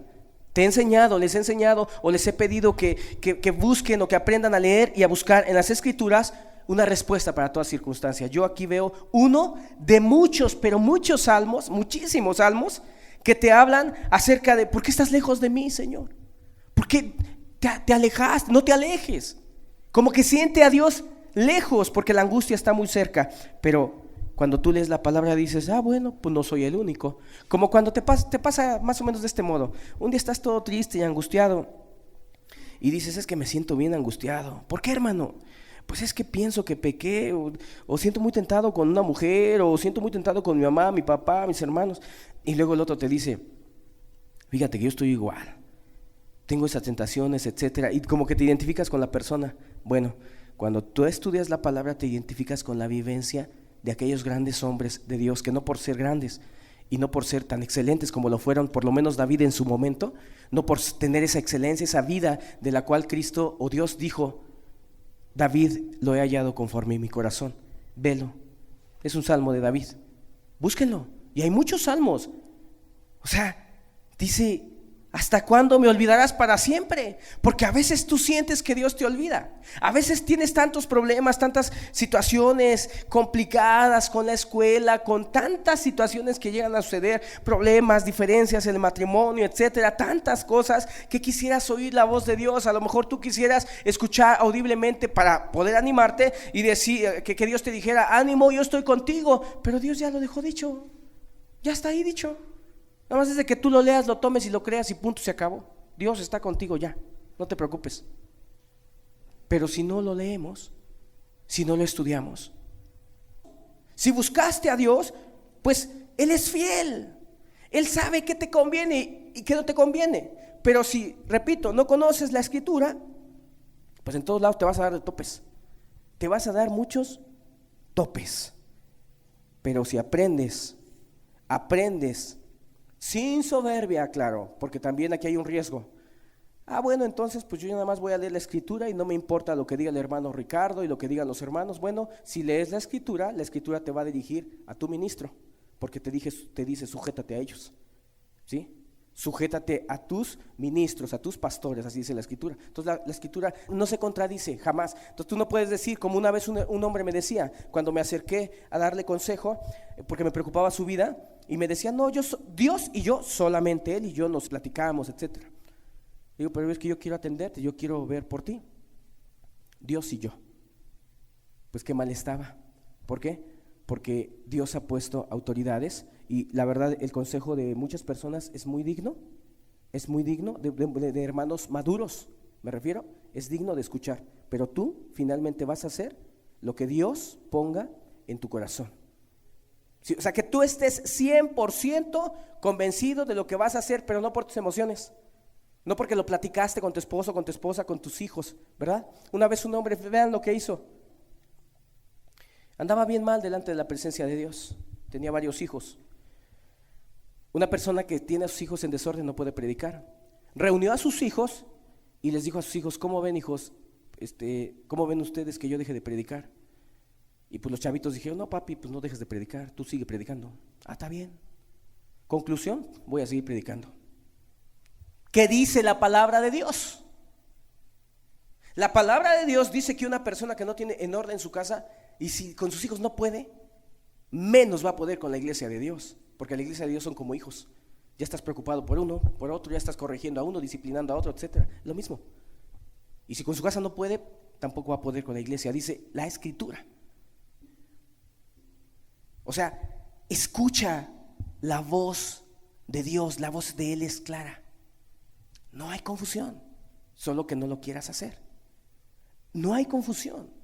Te he enseñado, les he enseñado o les he pedido que busquen o que aprendan a leer y a buscar en las Escrituras una respuesta para toda circunstancia. Yo aquí veo uno de muchos, pero muchos salmos, muchísimos salmos, que te hablan acerca de ¿por qué estás lejos de mí, Señor? ¿Por qué te alejaste? No te alejes. Como que siente a Dios lejos porque la angustia está muy cerca. Pero cuando tú lees la palabra dices, bueno, pues no soy el único. Como cuando te pasa más o menos de este modo. Un día estás todo triste y angustiado y dices, es que me siento bien angustiado. ¿Por qué, hermano? Pues es que pienso que pequé o siento muy tentado con una mujer o siento muy tentado con mi mamá, mi papá, mis hermanos. Y luego el otro te dice, fíjate que yo estoy igual, tengo esas tentaciones, etcétera. Y como que te identificas con la persona. Bueno, cuando tú estudias la palabra te identificas con la vivencia de aquellos grandes hombres de Dios que no por ser grandes y no por ser tan excelentes como lo fueron por lo menos David en su momento, no por tener esa excelencia, esa vida de la cual Cristo o Dios dijo, David lo he hallado conforme a mi corazón. Velo, es un salmo de David, búsquenlo. Y hay muchos salmos. O sea, dice, ¿hasta cuándo me olvidarás para siempre? Porque a veces tú sientes que Dios te olvida. A veces tienes tantos problemas, tantas situaciones complicadas con la escuela, con tantas situaciones que llegan a suceder, problemas, diferencias en el matrimonio, etcétera, tantas cosas que quisieras oír la voz de Dios. A lo mejor tú quisieras escuchar audiblemente para poder animarte y decir que Dios te dijera, ánimo, yo estoy contigo. Pero Dios ya lo dejó dicho, ya está ahí dicho. Nada más es de que tú lo leas, lo tomes y lo creas y punto, se acabó. Dios está contigo ya, no te preocupes. Pero si no lo leemos, si no lo estudiamos, si buscaste a Dios, pues Él es fiel. Él sabe qué te conviene y qué no te conviene. Pero si, repito, no conoces la Escritura, pues en todos lados te vas a dar de topes. Te vas a dar muchos topes. Pero si aprendes sin soberbia, claro, porque también aquí hay un riesgo. Bueno, entonces pues yo nada más voy a leer la Escritura y no me importa lo que diga el hermano Ricardo y lo que digan los hermanos. Bueno, si lees la Escritura te va a dirigir a tu ministro, porque te dice sujétate a ellos, ¿sí? Sujétate a tus ministros, a tus pastores, así dice la Escritura. Entonces la Escritura no se contradice jamás. Entonces tú no puedes decir, como una vez un hombre me decía, cuando me acerqué a darle consejo, porque me preocupaba su vida, y me decía, no, Dios y yo, solamente Él y yo nos platicábamos, etcétera. Digo, pero es que yo quiero atenderte, yo quiero ver por ti. Dios y yo. Pues qué mal estaba. ¿Por qué? Porque Dios ha puesto autoridades y la verdad el consejo de muchas personas es muy digno de hermanos maduros, me refiero, es digno de escuchar, pero tú finalmente vas a hacer lo que Dios ponga en tu corazón. Sí, o sea, que tú estés 100% convencido de lo que vas a hacer, pero no por tus emociones, no porque lo platicaste con tu esposo, con tu esposa, con tus hijos, ¿verdad? Una vez un hombre, vean lo que hizo, andaba bien mal delante de la presencia de Dios, tenía varios hijos. Una persona que tiene a sus hijos en desorden no puede predicar. Reunió a sus hijos y les dijo a sus hijos, ¿cómo ven, hijos? ¿Cómo ven ustedes que yo deje de predicar? Y pues los chavitos dijeron, no papi, pues no dejes de predicar, tú sigue predicando. Está bien. Conclusión, voy a seguir predicando. ¿Qué dice la palabra de Dios? La palabra de Dios dice que una persona que no tiene en orden su casa y si con sus hijos no puede, menos va a poder con la iglesia de Dios, porque la iglesia de Dios son como hijos. Ya estás preocupado por uno, por otro, ya estás corrigiendo a uno, disciplinando a otro, etcétera. Lo mismo. Y si con su casa no puede, tampoco va a poder con la iglesia, dice la Escritura. O sea, escucha la voz de Dios, la voz de Él es clara. No hay confusión, solo que no lo quieras hacer. No hay confusión.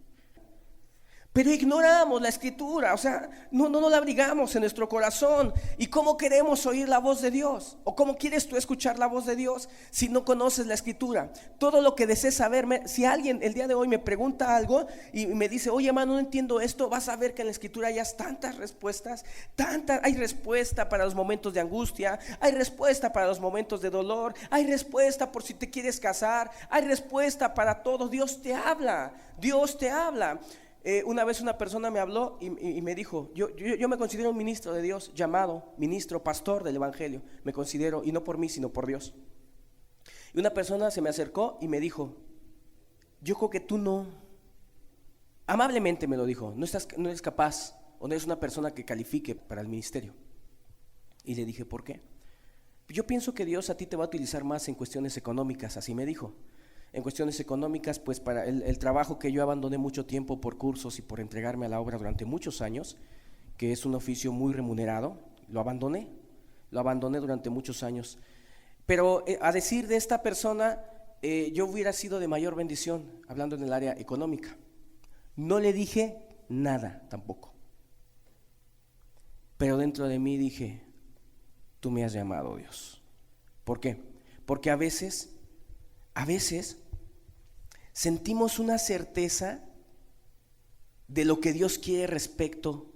Pero ignoramos la Escritura, o sea, no la abrigamos en nuestro corazón. ¿Y cómo queremos oír la voz de Dios? ¿O cómo quieres tú escuchar la voz de Dios si no conoces la Escritura? Todo lo que desees saber, si alguien el día de hoy me pregunta algo y me dice, oye hermano, no entiendo esto, vas a ver que en la Escritura hay tantas respuestas, hay respuesta para los momentos de angustia, hay respuesta para los momentos de dolor, hay respuesta por si te quieres casar, hay respuesta para todo. Dios te habla, Dios te habla. Una vez una persona me habló y me dijo, yo me considero un ministro de Dios, llamado ministro, pastor del Evangelio, me considero, y no por mí sino por Dios. Y una persona se me acercó y me dijo, yo creo que tú no, amablemente me lo dijo, no eres capaz o no eres una persona que califique para el ministerio. Y le dije, ¿por qué? Yo pienso que Dios a ti te va a utilizar más en cuestiones económicas, así me dijo. En cuestiones económicas, pues para el trabajo que yo abandoné mucho tiempo por cursos y por entregarme a la obra durante muchos años, que es un oficio muy remunerado, lo abandoné durante muchos años. Pero a decir de esta persona, yo hubiera sido de mayor bendición, hablando en el área económica. No le dije nada tampoco. Pero dentro de mí dije, tú me has llamado, Dios. ¿Por qué? Porque a veces sentimos una certeza de lo que Dios quiere respecto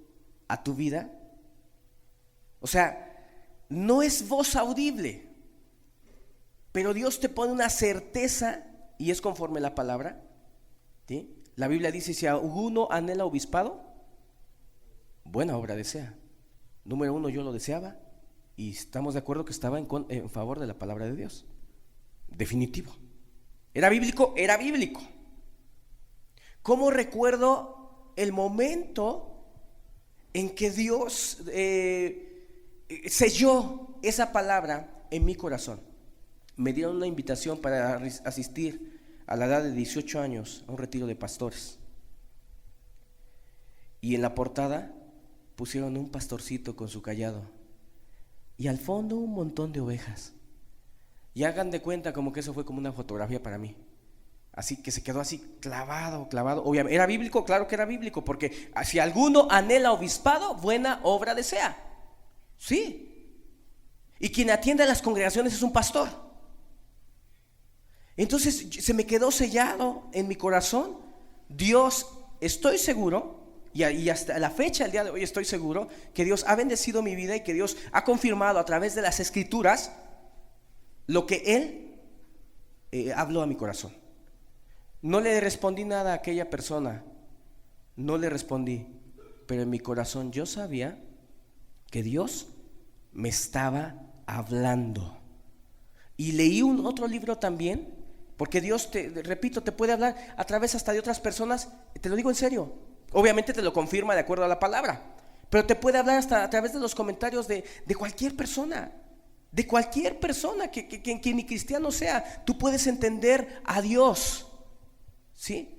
a tu vida. O sea, no es voz audible, pero Dios te pone una certeza y es conforme a la palabra, ¿sí? La Biblia dice, si alguno anhela obispado, buena obra desea. Número uno, yo lo deseaba y estamos de acuerdo que estaba en favor de la palabra de Dios. Definitivo. ¿Era bíblico? Era bíblico. ¿Cómo recuerdo el momento en que Dios selló esa palabra en mi corazón? Me dieron una invitación para asistir a la edad de 18 años a un retiro de pastores. Y en la portada pusieron un pastorcito con su cayado y al fondo un montón de ovejas. Y hagan de cuenta como que eso fue como una fotografía para mí. Así que se quedó así clavado. Obviamente, ¿era bíblico? Claro que era bíblico, porque si alguno anhela obispado, buena obra desea. Sí. Y quien atiende a las congregaciones es un pastor. Entonces se me quedó sellado en mi corazón. Dios, estoy seguro, y hasta la fecha, el día de hoy estoy seguro, que Dios ha bendecido mi vida y que Dios ha confirmado a través de las escrituras lo que Él habló a mi corazón. No le respondí nada a aquella persona, no le respondí, pero en mi corazón yo sabía que Dios me estaba hablando. Y leí otro libro también, porque Dios, repito, te puede hablar a través hasta de otras personas, te lo digo en serio, obviamente te lo confirma de acuerdo a la palabra, pero te puede hablar hasta a través de los comentarios de cualquier persona. De cualquier persona que ni cristiano sea, tú puedes entender a Dios, ¿sí?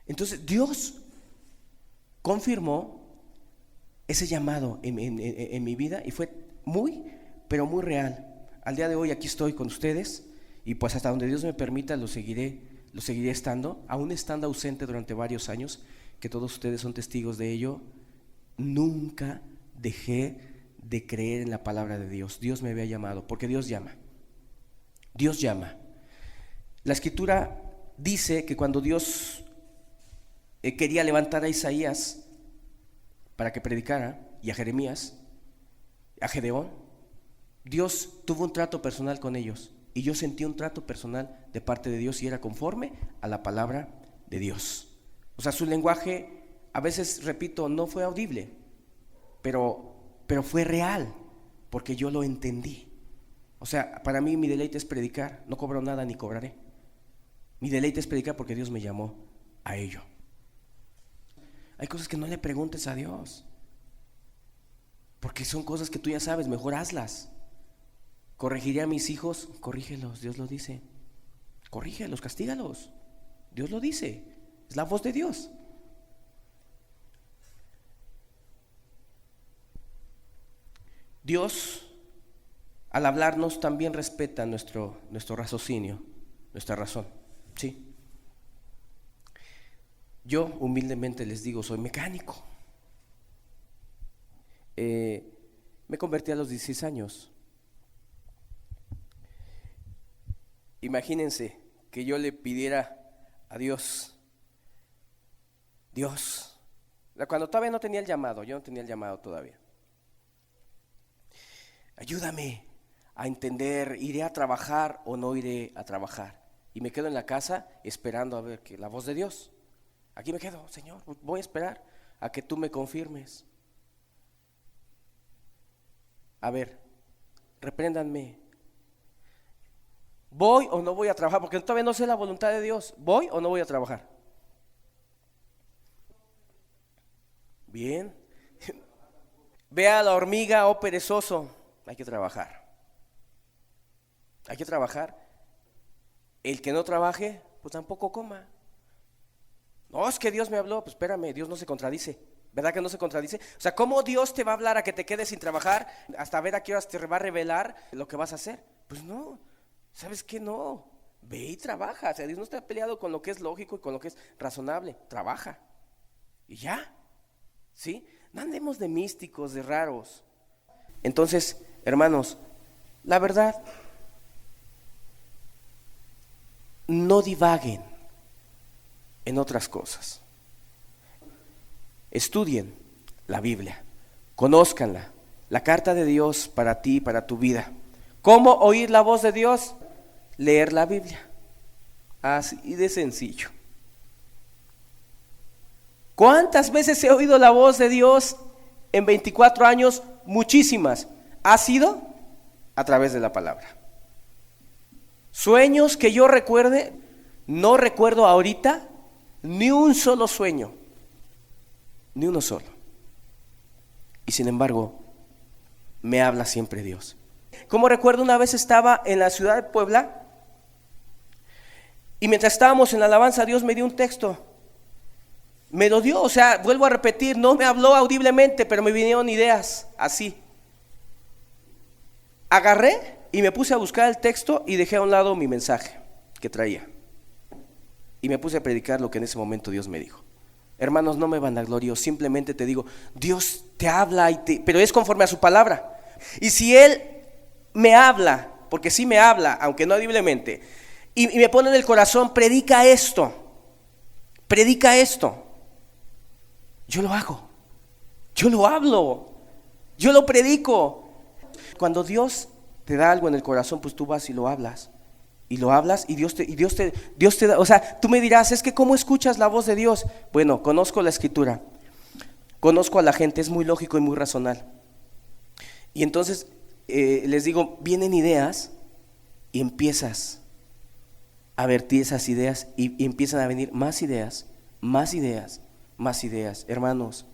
Entonces Dios confirmó ese llamado en mi vida y fue muy, pero muy real. Al día de hoy aquí estoy con ustedes y pues hasta donde Dios me permita lo seguiré estando, aún estando ausente durante varios años, que todos ustedes son testigos de ello. Nunca dejé de creer en la palabra de Dios. Dios me había llamado, porque Dios llama. Dios llama. La escritura dice que cuando Dios quería levantar a Isaías para que predicara, y a Jeremías, a Gedeón, Dios tuvo un trato personal con ellos, y yo sentí un trato personal de parte de Dios y era conforme a la palabra de Dios. O sea, su lenguaje a veces, repito, no fue audible, pero fue real, porque yo lo entendí. O sea, para mí mi deleite es predicar, no cobro nada ni cobraré. Mi deleite es predicar porque Dios me llamó a ello. Hay cosas que no le preguntes a Dios, porque son cosas que tú ya sabes, mejor hazlas. ¿Corregiré a mis hijos? Corrígelos, Dios lo dice. Corrígelos, castígalos, Dios lo dice, es la voz de Dios. Dios, al hablarnos, también respeta nuestro raciocinio, nuestra razón, ¿sí? Yo humildemente les digo, soy mecánico. Me convertí a los 16 años. Imagínense que yo le pidiera a Dios, cuando todavía no tenía el llamado, yo no tenía el llamado todavía. Ayúdame a entender, ¿iré a trabajar o no iré a trabajar? Y me quedo en la casa esperando a ver que la voz de Dios. Aquí me quedo, Señor, voy a esperar a que tú me confirmes. A ver, repréndanme. ¿Voy o no voy a trabajar? Porque todavía no sé la voluntad de Dios. ¿Voy o no voy a trabajar? Bien. Ve a la hormiga, oh perezoso. Hay que trabajar. Hay que trabajar. El que no trabaje, pues tampoco coma. No, es que Dios me habló. Pues espérame, Dios no se contradice. ¿Verdad que no se contradice? O sea, ¿cómo Dios te va a hablar a que te quedes sin trabajar hasta ver a qué horas te va a revelar lo que vas a hacer? Pues no, ¿sabes qué? No, ve y trabaja. O sea, Dios no está peleado con lo que es lógico y con lo que es razonable. Trabaja y ya, ¿sí? No andemos de místicos, de raros. Entonces, hermanos, la verdad, no divaguen en otras cosas. Estudien la Biblia, conózcanla, la carta de Dios para ti, para tu vida. ¿Cómo oír la voz de Dios? Leer la Biblia. Así de sencillo. ¿Cuántas veces he oído la voz de Dios en 24 años? Muchísimas. ¿Ha sido? A través de la palabra. Sueños que yo recuerde, no recuerdo ahorita ni un solo sueño. Ni uno solo. Y sin embargo, me habla siempre Dios. Como recuerdo, una vez estaba en la ciudad de Puebla y mientras estábamos en la alabanza, Dios me dio un texto. Me lo dio, o sea, vuelvo a repetir, no me habló audiblemente, pero me vinieron ideas así. Agarré y me puse a buscar el texto y dejé a un lado mi mensaje que traía. Y me puse a predicar lo que en ese momento Dios me dijo. Hermanos, no me vanaglorio, simplemente te digo, Dios te habla, pero es conforme a su palabra. Y si Él me habla, porque sí me habla, aunque no audiblemente, y me pone en el corazón, predica esto, yo lo hago, yo lo hablo, yo lo predico. Cuando Dios te da algo en el corazón, pues tú vas y lo hablas. Y lo hablas y Dios te da, o sea, tú me dirás, es que ¿cómo escuchas la voz de Dios? Bueno, conozco la escritura, conozco a la gente, es muy lógico y muy racional. Y entonces les digo, vienen ideas y empiezas a vertir esas ideas y empiezan a venir más ideas, más ideas, más ideas. Hermanos,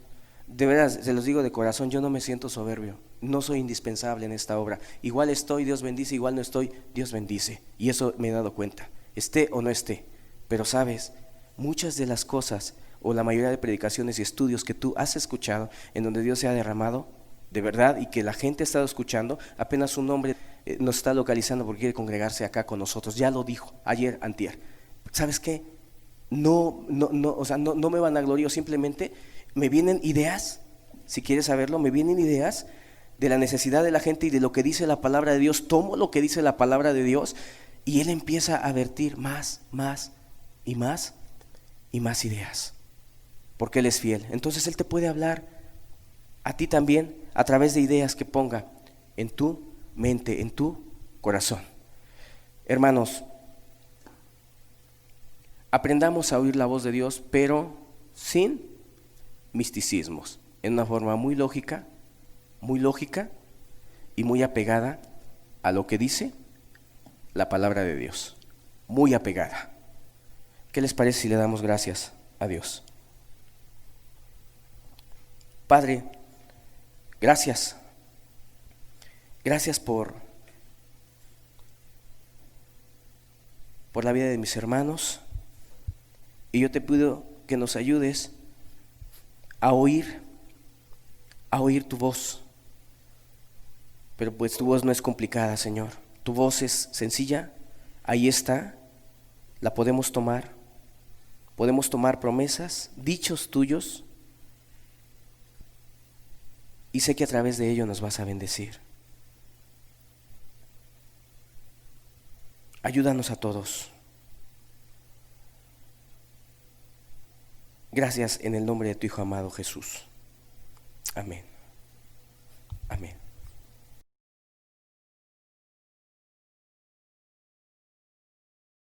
de veras, se los digo de corazón, yo no me siento soberbio. No soy indispensable en esta obra. Igual estoy, Dios bendice, igual no estoy, Dios bendice. Y eso me he dado cuenta, esté o no esté. Pero sabes, muchas de las cosas o la mayoría de predicaciones y estudios que tú has escuchado en donde Dios se ha derramado, de verdad, y que la gente ha estado escuchando, apenas un hombre nos está localizando porque quiere congregarse acá con nosotros. Ya lo dijo ayer, antier. ¿Sabes qué? No me vanaglorio, simplemente me vienen ideas, si quieres saberlo, me vienen ideas de la necesidad de la gente y de lo que dice la palabra de Dios. Tomo lo que dice la palabra de Dios y Él empieza a vertir más y más ideas, porque Él es fiel. Entonces Él te puede hablar a ti también a través de ideas que ponga en tu mente, en tu corazón. Hermanos, aprendamos a oír la voz de Dios, pero sin misticismos, en una forma muy lógica y muy apegada a lo que dice la palabra de Dios, muy apegada. ¿Qué les parece si le damos gracias a Dios? Padre, gracias por la vida de mis hermanos, y yo te pido que nos ayudes a oír tu voz. Pero pues tu voz no es complicada, Señor. Tu voz es sencilla, ahí está, la podemos tomar promesas, dichos tuyos, y sé que a través de ello nos vas a bendecir. Ayúdanos a todos. Gracias en el nombre de tu Hijo amado Jesús. Amén. Amén.